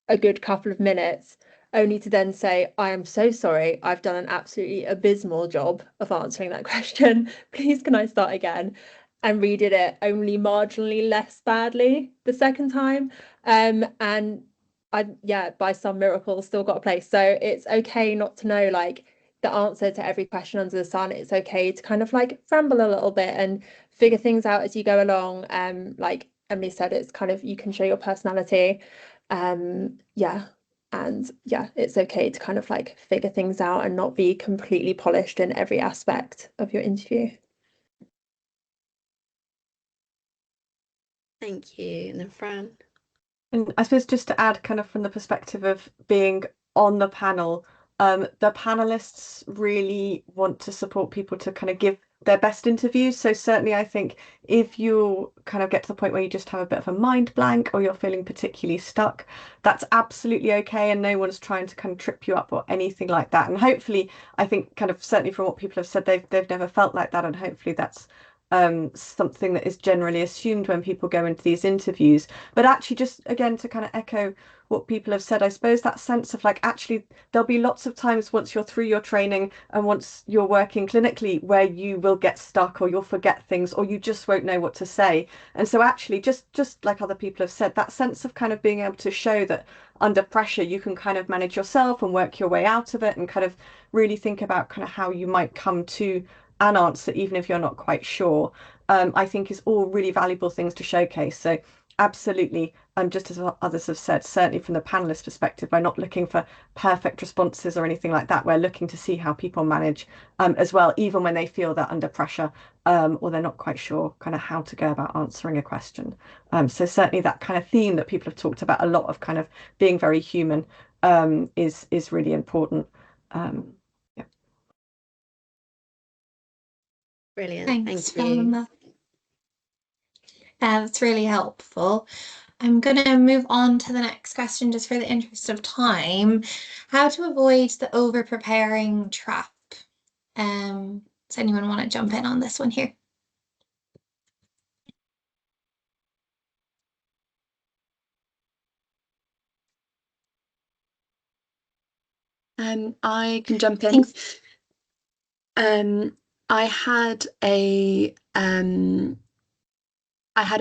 Speaker 3: a good couple of minutes, only to then say, I am so sorry, I've done an absolutely abysmal job of answering that question. Please, can I start again? And redid it only marginally less badly the second time. And by some miracle, still got a place. So it's okay not to know like the answer to every question under the sun. It's okay to kind of like ramble a little bit and figure things out as you go along. Like Emily said, it's kind of, you can show your personality. It's okay to kind of like figure things out and not be completely polished in every aspect of your interview.
Speaker 1: Thank you. And then Fran.
Speaker 8: And I suppose just to add, kind of from the perspective of being on the panel, the panelists really want to support people to kind of give their best interviews. So certainly I think if you kind of get to the point where you just have a bit of a mind blank or you're feeling particularly stuck, that's absolutely okay, and no one's trying to kind of trip you up or anything like that. And hopefully, I think kind of certainly from what people have said, they've never felt like that, and hopefully that's something that is generally assumed when people go into these interviews. But actually, just again to kind of echo what people have said, I suppose that sense of like, actually there'll be lots of times once you're through your training and once you're working clinically where you will get stuck or you'll forget things or you just won't know what to say. And so actually just like other people have said, that sense of kind of being able to show that under pressure you can kind of manage yourself and work your way out of it and kind of really think about kind of how you might come to an answer even if you're not quite sure, I think is all really valuable things to showcase. So absolutely, just as others have said, certainly from the panelist perspective, we're not looking for perfect responses or anything like that. We're looking to see how people manage as well, even when they feel they're under pressure or they're not quite sure kind of how to go about answering a question. So certainly that kind of theme that people have talked about a lot of kind of being very human is really important.
Speaker 1: Brilliant.
Speaker 2: Thanks,
Speaker 1: Thank you.
Speaker 2: That's really helpful. I'm going to move on to the next question just for the interest of time. How to avoid the over-preparing trap? Does anyone want to jump in on this one here?
Speaker 4: I can jump in. I had a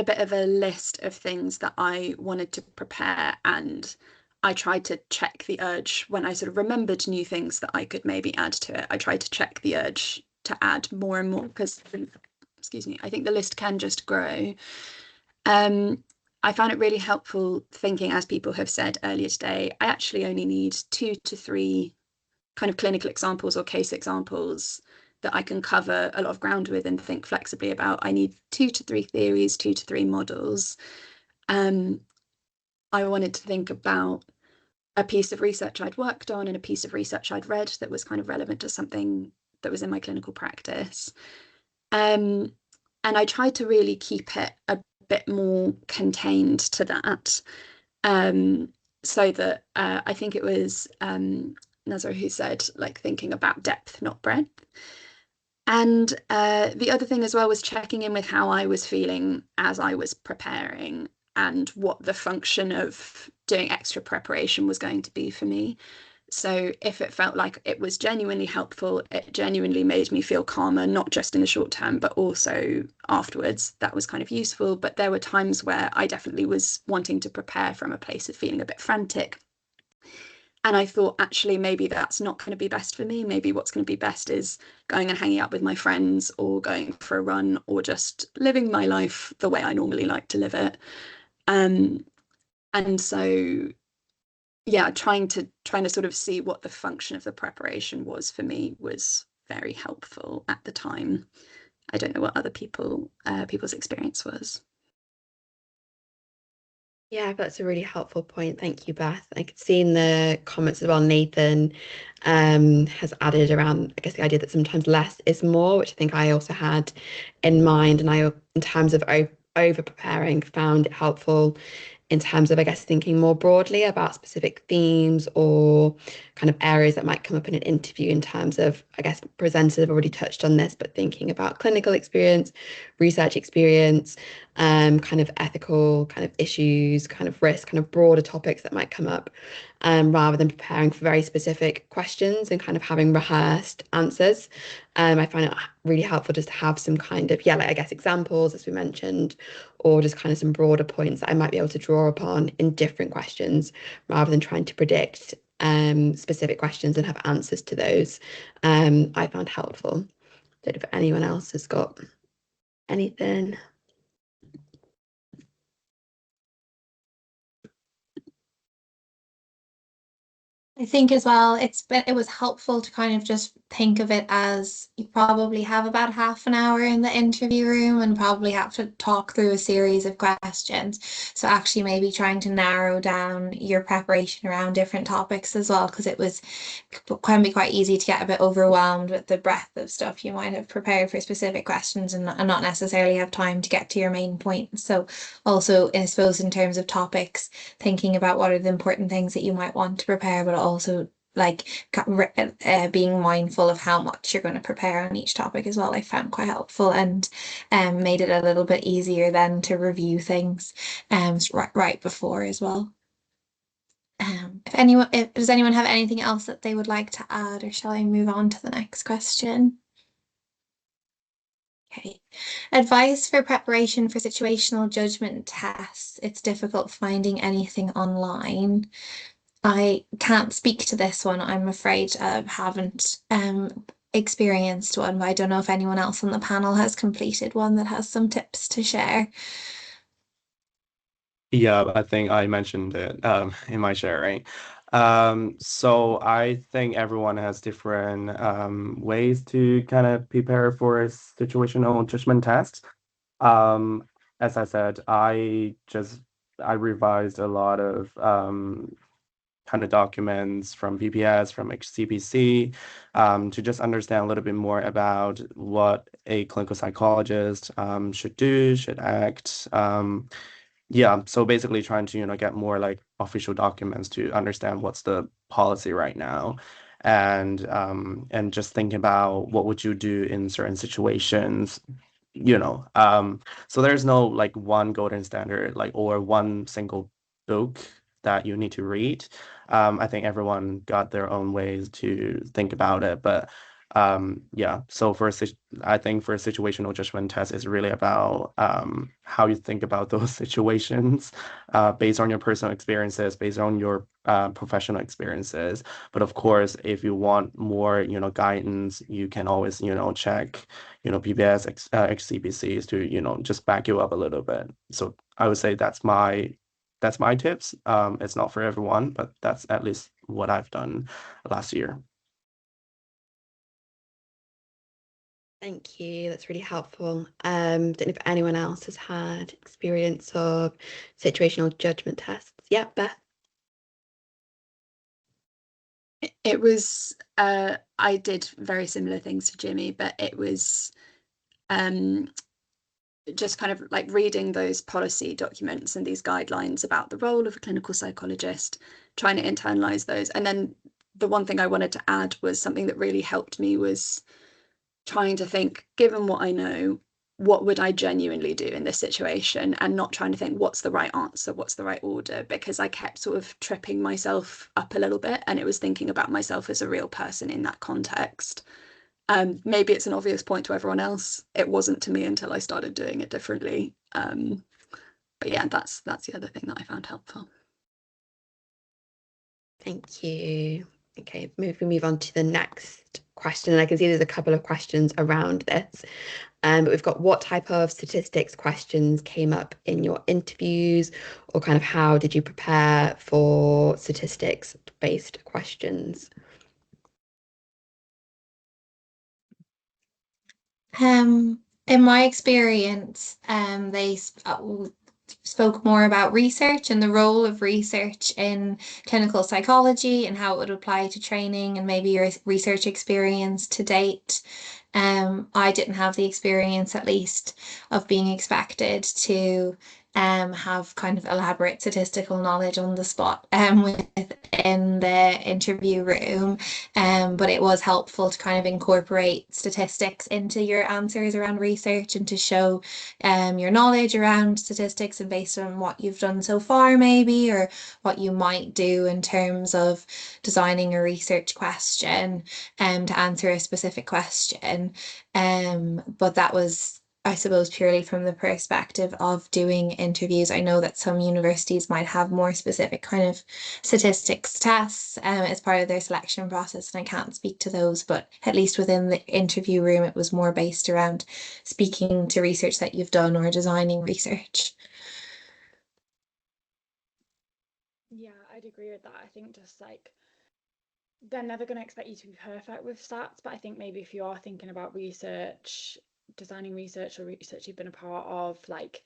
Speaker 4: bit of a list of things that I wanted to prepare, and I tried to check the urge when I sort of remembered new things that I could maybe add to it. I tried to check the urge to add more and more because, excuse me, I think the list can just grow. I found it really helpful thinking, as people have said earlier today, I actually only need 2 to 3 kind of clinical examples or case examples that I can cover a lot of ground with and think flexibly about. I need 2 to 3 theories, 2 to 3 models. I wanted to think about a piece of research I'd worked on and a piece of research I'd read that was kind of relevant to something that was in my clinical practice. And I tried to really keep it a bit more contained to that. So that I think it was Nazar who said, like, thinking about depth, not breadth. And the other thing as well was checking in with how I was feeling as I was preparing and what the function of doing extra preparation was going to be for me. So if it felt like it was genuinely helpful, it genuinely made me feel calmer, not just in the short term, but also afterwards, that was kind of useful. But there were times where I definitely was wanting to prepare from a place of feeling a bit frantic. And I thought, actually, maybe that's not going to be best for me. Maybe what's going to be best is going and hanging out with my friends or going for a run or just living my life the way I normally like to live it. And so, yeah, trying to sort of see what the function of the preparation was for me was very helpful at the time. I don't know what other people's experience was.
Speaker 1: Yeah, that's a really helpful point. Thank you, Beth. I could see in the comments as well, Nathan has added around, I guess, the idea that sometimes less is more, which I think I also had in mind. And I, in terms of over preparing, found it helpful in terms of, I guess, thinking more broadly about specific themes or kind of areas that might come up in an interview in terms of, I guess, presenters have already touched on this, but thinking about clinical experience, research experience, kind of ethical kind of issues, kind of risk, kind of broader topics that might come up, rather than preparing for very specific questions and kind of having rehearsed answers. I find it really helpful just to have some kind of, like, I guess, examples, as we mentioned, or just kind of some broader points that I might be able to draw upon in different questions rather than trying to predict specific questions and have answers to those. I found helpful. Don't know if anyone else has got anything.
Speaker 2: I think as well, it was helpful to kind of just think of it as you probably have about half an hour in the interview room and probably have to talk through a series of questions. So actually maybe trying to narrow down your preparation around different topics as well, because can be quite easy to get a bit overwhelmed with the breadth of stuff you might have prepared for specific questions and not necessarily have time to get to your main point. So also, I suppose, in terms of topics, thinking about what are the important things that you might want to prepare, but also like being mindful of how much you're going to prepare on each topic as well, I found quite helpful and made it a little bit easier then to review things right before as well. Does anyone have anything else that they would like to add, or shall I move on to the next question? Okay. Advice for preparation for situational judgment tests. It's difficult finding anything online. I can't speak to this one. I'm afraid I haven't experienced one, but I don't know if anyone else on the panel has completed one that has some tips to share.
Speaker 7: Yeah, I think I mentioned it in my sharing. So I think everyone has different ways to kind of prepare for a situational judgment test. As I said, I revised a lot of kind of documents from PPS, from HCPC, to just understand a little bit more about what a clinical psychologist should do, should act. Yeah, so basically trying to, get more like official documents to understand what's the policy right now. And just thinking about what would you do in certain situations, so there's no like one golden standard, like, or one single book that you need to read. I think everyone got their own ways to think about it, but yeah. So I think for a situational judgment test, it's really about how you think about those situations, based on your personal experiences, based on your professional experiences. But of course, if you want more, guidance, you can always, check, PBS, HCPCs to, just back you up a little bit. So I would say that's my tips. It's not for everyone, but that's at least what I've done last year.
Speaker 1: Thank you. That's really helpful. Don't know if anyone else has had experience of situational judgment tests. Yeah, Beth.
Speaker 4: It was I did very similar things to Jimmy, but it was just kind of like reading those policy documents and these guidelines about the role of a clinical psychologist, trying to internalize those. And then the one thing I wanted to add was something that really helped me was trying to think, given what I know, what would I genuinely do in this situation, and not trying to think what's the right answer, what's the right order, because I kept sort of tripping myself up a little bit, and it was thinking about myself as a real person in that context. Maybe it's an obvious point to everyone else. It wasn't to me until I started doing it differently. But yeah, that's the other thing that I found helpful.
Speaker 1: Thank you. Okay, we move on to the next question. And I can see there's a couple of questions around this. But we've got, what type of statistics questions came up in your interviews, or kind of how did you prepare for statistics-based questions?
Speaker 2: In my experience, they spoke more about research and the role of research in clinical psychology and how it would apply to training and maybe your research experience to date. I didn't have the experience, at least, of being expected to have kind of elaborate statistical knowledge on the spot within the interview room. But it was helpful to kind of incorporate statistics into your answers around research and to show your knowledge around statistics and based on what you've done so far, maybe, or what you might do in terms of designing a research question to answer a specific question. But that was, I suppose, purely from the perspective of doing interviews. I know that some universities might have more specific kind of statistics tests as part of their selection process, and I can't speak to those, but at least within the interview room, it was more based around speaking to research that you've done or designing research.
Speaker 5: Yeah, I'd agree with that. I think just like they're never going to expect you to be perfect with stats, but I think maybe if you are thinking about research, designing research, or research you've been a part of, like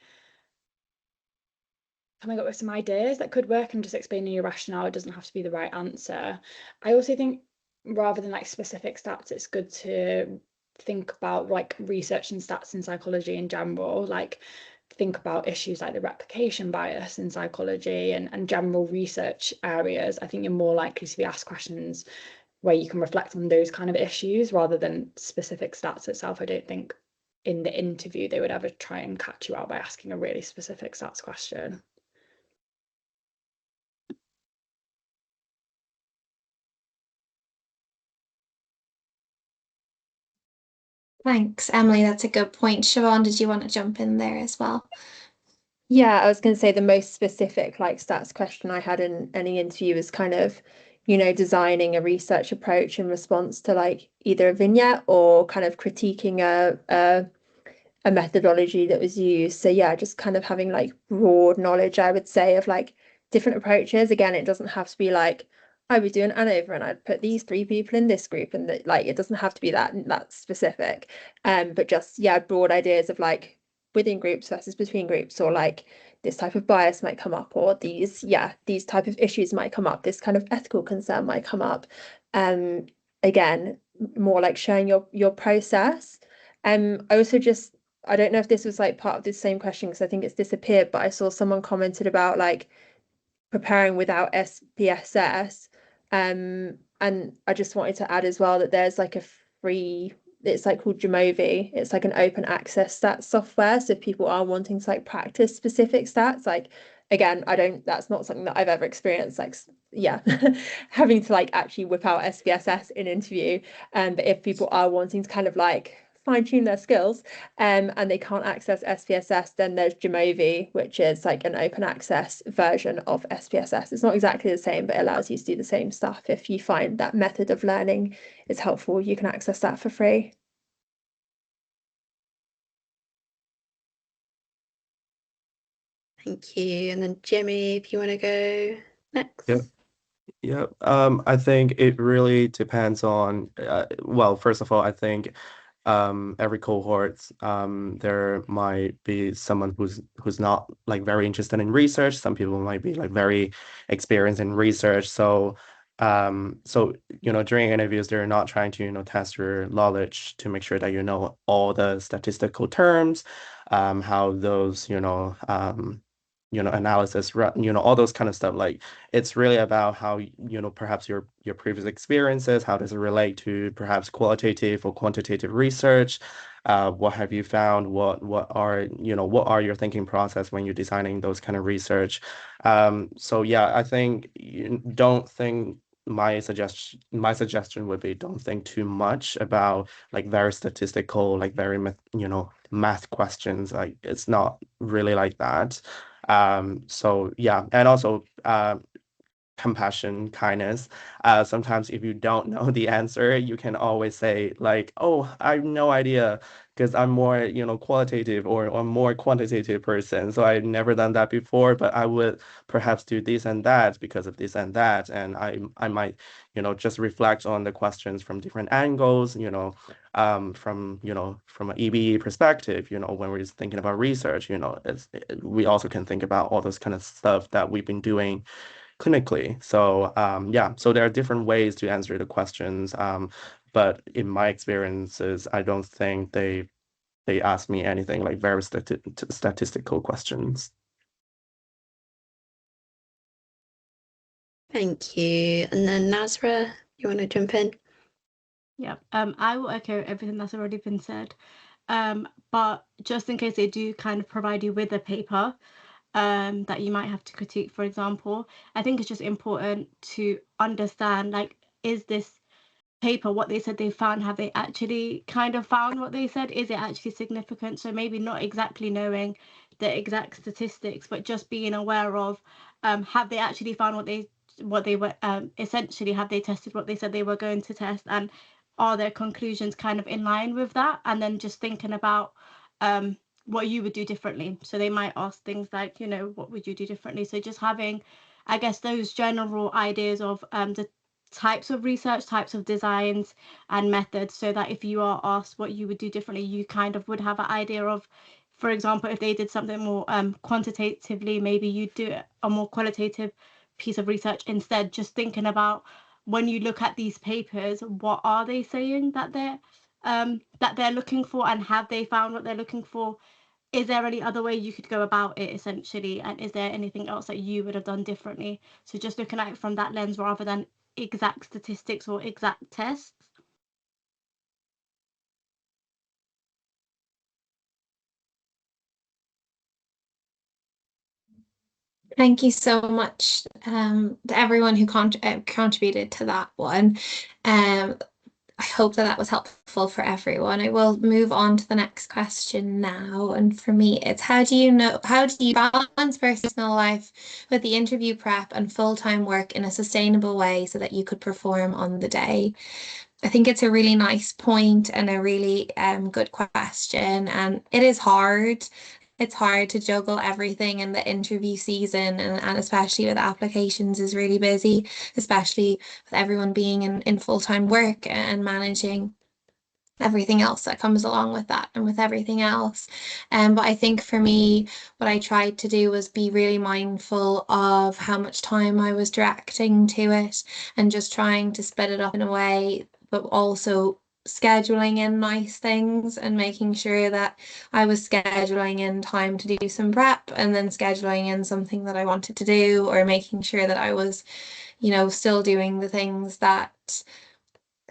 Speaker 5: coming up with some ideas that could work and just explaining your rationale, it doesn't have to be the right answer. I also think rather than like specific stats, it's good to think about like research and stats in psychology in general, like think about issues like the replication bias in psychology and general research areas. I think you're more likely to be asked questions where you can reflect on those kind of issues rather than specific stats itself. I don't think in the interview they would ever try and catch you out by asking a really specific stats question.
Speaker 2: Thanks, Emily. That's a good point. Siobhan, did you want to jump in there as well?
Speaker 3: Yeah, I was going to say the most specific like stats question I had in any interview was kind of, designing a research approach in response to like either a vignette or kind of critiquing a methodology that was used. So yeah, just kind of having like broad knowledge, I would say, of like different approaches. Again, it doesn't have to be like I would do an ANOVA and I'd put these 3 people in this group, and that like it doesn't have to be that specific. But just broad ideas of like within groups versus between groups, or like this type of bias might come up, or these type of issues might come up, this kind of ethical concern might come up. Again, more like sharing your process. I also just, I don't know if this was like part of the same question because I think it's disappeared, but I saw someone commented about like preparing without SPSS. And I just wanted to add as well that there's like a free, it's like called Jamovi. It's like an open access stats software. So if people are wanting to like practice specific stats, like again, that's not something that I've ever experienced, like having to like actually whip out SPSS in interview. But if people are wanting to kind of like fine-tune their skills and they can't access SPSS, then there's Jamovi, which is like an open access version of SPSS. It's not exactly the same, but it allows you to do the same stuff. If you find that method of learning is helpful, you can access that for free.
Speaker 1: Thank you. And then Jimmy, if you want to go next.
Speaker 7: Yeah. I think it really depends on, well, first of all, I think every cohort, there might be someone who's not like very interested in research. Some people might be like very experienced in research. So during interviews, they're not trying to test your knowledge to make sure that you know all the statistical terms, how those analysis run, all those kind of stuff. Like it's really about how perhaps your previous experiences, how does it relate to perhaps qualitative or quantitative research, what have you found, what are your thinking process when you're designing those kind of research. So yeah, I think don't think my suggestion would be don't think too much about like very statistical, like very math questions. Like it's not really like that. So yeah, and also compassion, kindness. Sometimes if you don't know the answer, you can always say like, oh, I have no idea because I'm more, qualitative or more quantitative person. So I've never done that before, but I would perhaps do this and that because of this and that. And I might, just reflect on the questions from different angles, from an EBE perspective, when we're just thinking about research, we also can think about all those kind of stuff that we've been doing clinically. So yeah, so there are different ways to answer the questions. But in my experiences, I don't think they ask me anything like very statistical questions.
Speaker 1: Thank you. And then Nazra, you want to jump in?
Speaker 6: Yeah, I will echo everything that's already been said. But just in case they do kind of provide you with a paper that you might have to critique, for example, I think it's just important to understand, like, is this paper what they said they found, have they actually kind of found what they said? Is it actually significant? So maybe not exactly knowing the exact statistics, but just being aware of have they actually found what they were essentially, have they tested what they said they were going to test, and are their conclusions kind of in line with that? And then just thinking about what you would do differently. So they might ask things like, what would you do differently? So just having, I guess, those general ideas of the types of research, types of designs and methods, so that if you are asked what you would do differently, you kind of would have an idea of, for example, if they did something more quantitatively, maybe you'd do a more qualitative piece of research instead. Just thinking about, when you look at these papers, what are they saying that they're looking for, and have they found what they're looking for? Is there any other way you could go about it, essentially, and is there anything else that you would have done differently? So just looking at it from that lens rather than exact statistics or exact tests.
Speaker 2: Thank you so much to everyone who contributed to that one. I hope that was helpful for everyone. I will move on to the next question now. And for me, it's how do you balance personal life with the interview prep and full-time work in a sustainable way so that you could perform on the day? I think it's a really nice point and a really good question. And it is hard. It's hard to juggle everything in the interview season, and especially with applications is really busy, especially with everyone being in full-time work and managing everything else that comes along with that and with everything else. But I think for me, what I tried to do was be really mindful of how much time I was directing to it and just trying to split it up in a way, but also scheduling in nice things and making sure that I was scheduling in time to do some prep and then scheduling in something that I wanted to do, or making sure that I was, still doing the things that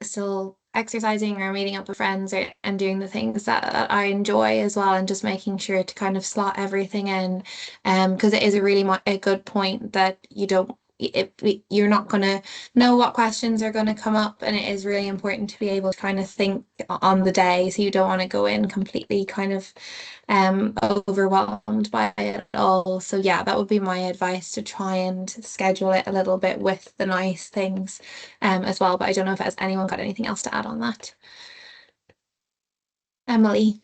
Speaker 2: still exercising or meeting up with friends and doing the things that I enjoy as well, and just making sure to kind of slot everything in, because it is a really a good point that you're not going to know what questions are going to come up, and it is really important to be able to kind of think on the day, so you don't want to go in completely kind of overwhelmed by it all. So yeah, that would be my advice, to try and schedule it a little bit with the nice things as well. But I don't know if has anyone got anything else to add on that. Emily.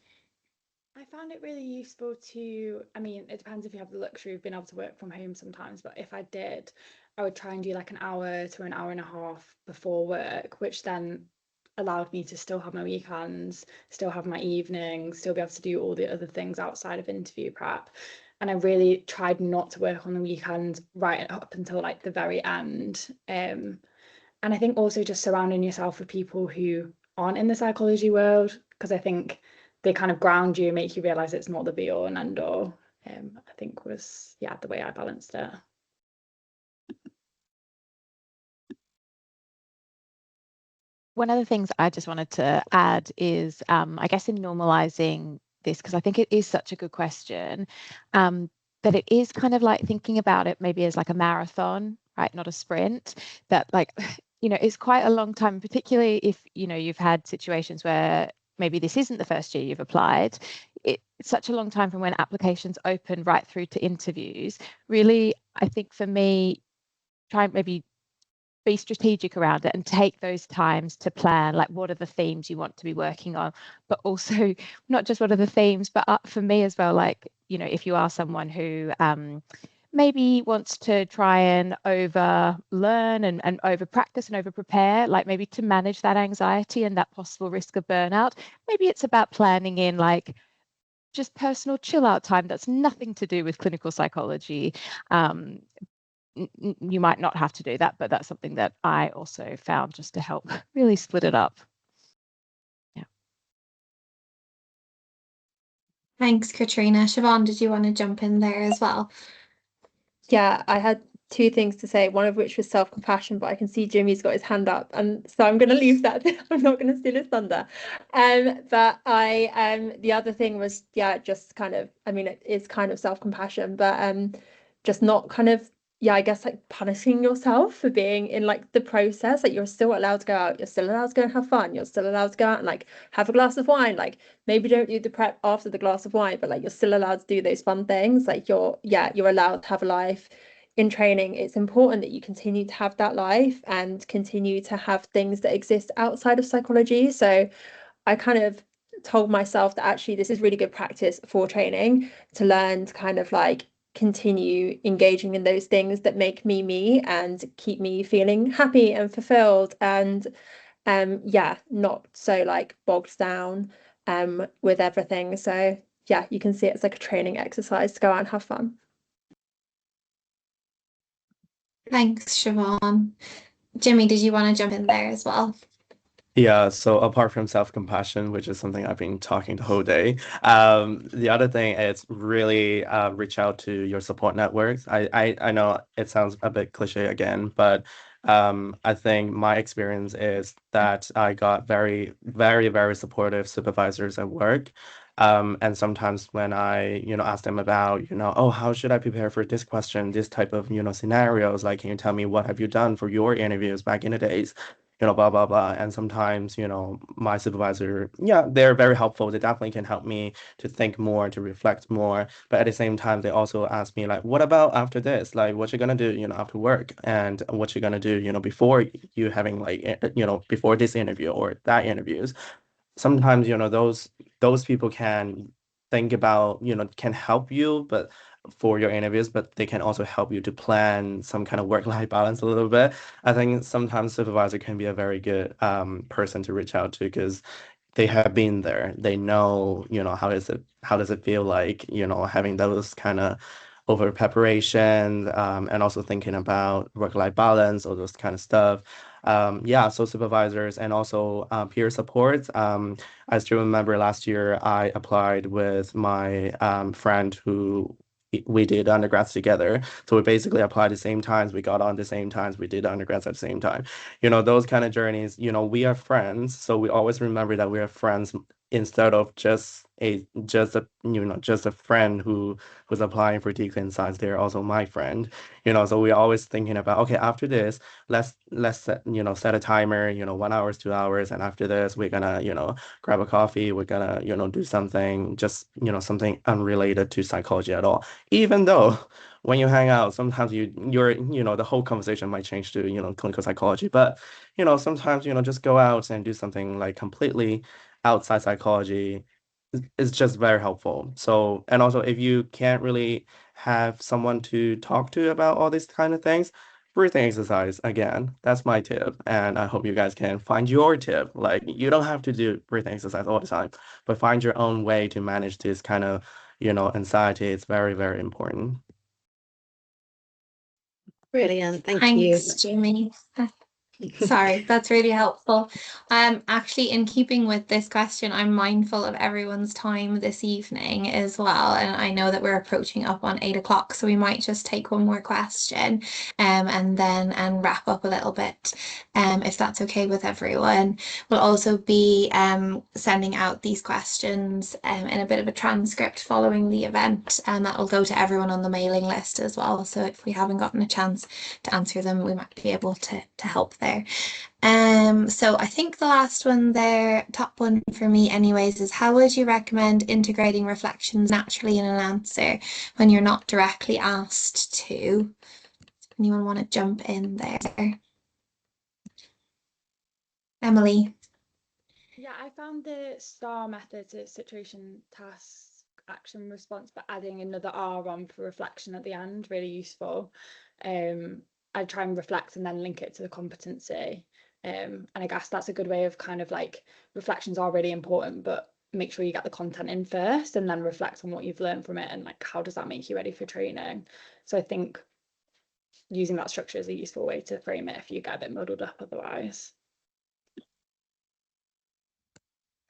Speaker 5: I found it really useful to, I mean, it depends if you have the luxury of being able to work from home sometimes, but if I did, I would try and do like an hour to an hour and a half before work, which then allowed me to still have my weekends, still have my evenings, still be able to do all the other things outside of interview prep. And I really tried not to work on the weekends right up until like the very end. And I think also just surrounding yourself with people who aren't in the psychology world, because I think they kind of ground you, make you realize it's not the be all and end all. I think was, yeah, the way I balanced it.
Speaker 9: One of the things I just wanted to add is, I guess, in normalizing this, because I think it is such a good question, that it is kind of like thinking about it maybe as like a marathon, right? Not a sprint. That like, it's quite a long time, particularly if, you've had situations where maybe this isn't the first year you've applied. It's such a long time from when applications open right through to interviews. Really, I think for me, try and maybe be strategic around it and take those times to plan, like what are the themes you want to be working on, but also not just what are the themes, but for me as well, like, if you are someone who maybe wants to try and over learn and over practice and over prepare, like maybe to manage that anxiety and that possible risk of burnout, maybe it's about planning in like just personal chill out time that's nothing to do with clinical psychology. You might not have to do that, but that's something that I also found just to help really split it up. Yeah.
Speaker 2: Thanks, Katrina. Siobhan, did you want to jump in there as well?
Speaker 3: Yeah, I had two things to say, one of which was self-compassion, but I can see Jimmy's got his hand up, and so I'm going to leave that. I'm not going to steal his thunder. But the other thing was, yeah, just kind of, I mean, it is kind of self-compassion, but just not kind of, yeah, I guess like punishing yourself for being in like the process. Like you're still allowed to go out, you're still allowed to go and have fun, you're still allowed to go out and like have a glass of wine. Like maybe don't do the prep after the glass of wine, but like you're still allowed to do those fun things. Like you're allowed to have a life. In training, it's important that you continue to have that life and continue to have things that exist outside of psychology. So I kind of told myself that actually this is really good practice for training, to learn to kind of like continue engaging in those things that make me me and keep me feeling happy and fulfilled, and not so like bogged down with everything. So yeah, you can see it's like a training exercise to go out and have fun.
Speaker 2: Thanks, Siobhan. Jimmy, did you want to jump in there as well?
Speaker 7: Yeah, so apart from self-compassion, which is something I've been talking the whole day, the other thing is really reach out to your support networks. I know it sounds a bit cliche again, but I think my experience is that I got very, very, very supportive supervisors at work. And sometimes when I, ask them about, oh, how should I prepare for this question, this type of, scenarios, like, can you tell me what have you done for your interviews back in the days? Blah, blah, blah. And sometimes, my supervisor, yeah, they're very helpful. They definitely can help me to think more, to reflect more. But at the same time, they also ask me, like, what about after this? Like, what you're going to do, after work, and what you're going to do, before you having like, before this interview or that interviews. Sometimes, those people can think about, can help you, but for your interviews, but they can also help you to plan some kind of work-life balance a little bit. I think sometimes supervisor can be a very good person to reach out to, because they have been there. They know, how does it feel like, having those kind of over preparation, and also thinking about work-life balance, all those kind of stuff. Yeah, so supervisors and also peer support. I still remember last year I applied with my friend who we did undergrads together. So we basically applied at the same times, we got on the same times, we did undergrads at the same time. Those kind of journeys, we are friends. So we always remember that we are friends instead of just a friend who's applying for DClinPsy. They're also my friend. So we're always thinking about, okay, after this, let's set a timer, 1 hour, 2 hours, and after this we're gonna, grab a coffee, we're gonna, do something, just something unrelated to psychology at all. Even though when you hang out, sometimes you're the whole conversation might change to, clinical psychology. But sometimes, just go out and do something like completely outside psychology is just very helpful. So, and also if you can't really have someone to talk to about all these kind of things, breathing exercise, again, that's my tip. And I hope you guys can find your tip. Like, you don't have to do breathing exercise all the time, but find your own way to manage this kind of, anxiety. It's very, very important.
Speaker 1: Brilliant. Thank you.
Speaker 2: Thanks, Jimmy. Sorry, that's really helpful. Actually, in keeping with this question, I'm mindful of everyone's time this evening as well, and I know that we're approaching up on 8 o'clock, so we might just take one more question, and then wrap up a little bit, if that's okay with everyone. We'll also be sending out these questions in a bit of a transcript following the event, and that will go to everyone on the mailing list as well. So if we haven't gotten a chance to answer them, we might be able to help there. So I think the last one there, top one for me anyways, is how would you recommend integrating reflections naturally in an answer when you're not directly asked to? Anyone want to jump in there? Emily?
Speaker 5: Yeah, I found the STAR method, so situation, task, action, response, but adding another R on for reflection at the end, really useful. I try and reflect and then link it to the competency. And I guess that's a good way of kind of like, reflections are really important, but make sure you get the content in first and then reflect on what you've learned from it and like, how does that make you ready for training? So I think using that structure is a useful way to frame it if you get a bit muddled up otherwise.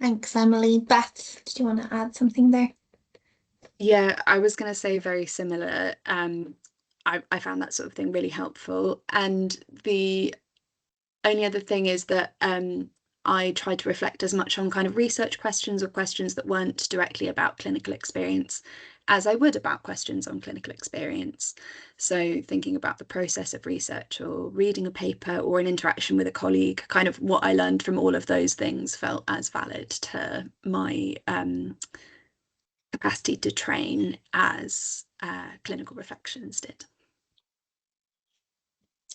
Speaker 2: Thanks, Emily. Beth, did you want to add something there?
Speaker 4: Yeah, I was going to say very similar. I found that sort of thing really helpful. And the only other thing is that I tried to reflect as much on kind of research questions or questions that weren't directly about clinical experience as I would about questions on clinical experience. So thinking about the process of research or reading a paper or an interaction with a colleague, kind of what I learned from all of those things felt as valid to my capacity to train as clinical reflections did.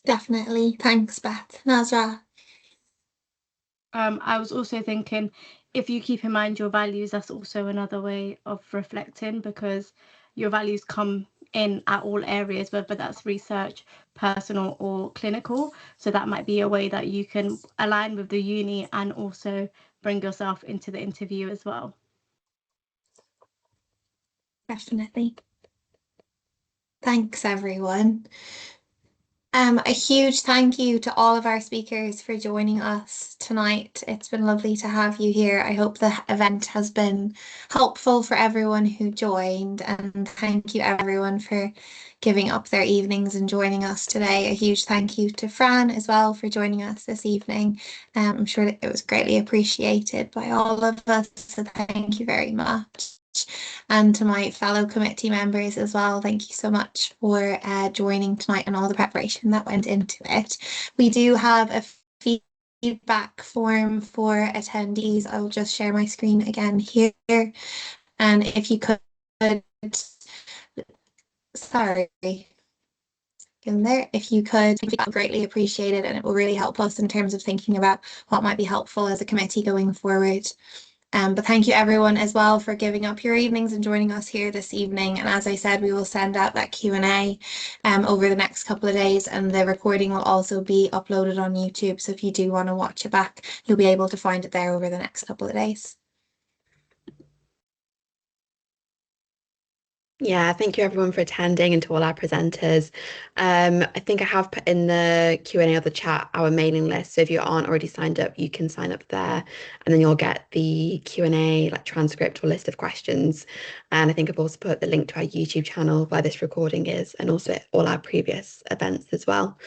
Speaker 2: Definitely. Thanks, Beth. Nazra?
Speaker 6: I was also thinking, if you keep in mind your values, that's also another way of reflecting, because your values come in at all areas, whether that's research, personal or clinical. So that might be a way that you can align with the uni and also bring yourself into the interview as well.
Speaker 2: Definitely. Thanks, everyone. A huge thank you to all of our speakers for joining us tonight. It's been lovely to have you here. I hope the event has been helpful for everyone who joined, and thank you everyone for giving up their evenings and joining us today. A huge thank you to Fran as well for joining us this evening. I'm sure that it was greatly appreciated by all of us, so thank you very much. And to my fellow committee members as well, thank you so much for joining tonight and all the preparation that went into it. We do have a feedback form for attendees. I will just share my screen again here. And if you could, sorry, in there, if you could, greatly appreciated, and it will really help us in terms of thinking about what might be helpful as a committee going forward. But thank you everyone as well for giving up your evenings and joining us here this evening. And as I said, we will send out that Q&A over the next couple of days, and the recording will also be uploaded on YouTube. So if you do want to watch it back, you'll be able to find it there over the next couple of days.
Speaker 1: Yeah, thank you everyone for attending and to all our presenters. I think I have put in the Q&A of the chat our mailing list. So if you aren't already signed up, you can sign up there, and then you'll get the Q&A like transcript or list of questions. And I think I've also put the link to our YouTube channel where this recording is, and also all our previous events as well.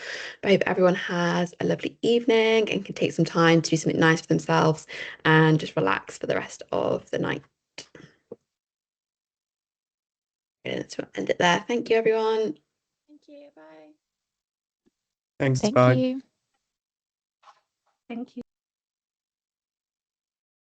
Speaker 1: But I hope everyone has a lovely evening and can take some time to do something nice for themselves and just relax for the rest of the night. Let's end it there. Thank you, everyone.
Speaker 5: Thank you. Bye.
Speaker 7: Thanks.
Speaker 9: Thank
Speaker 7: Bye.
Speaker 9: you.
Speaker 6: Thank you.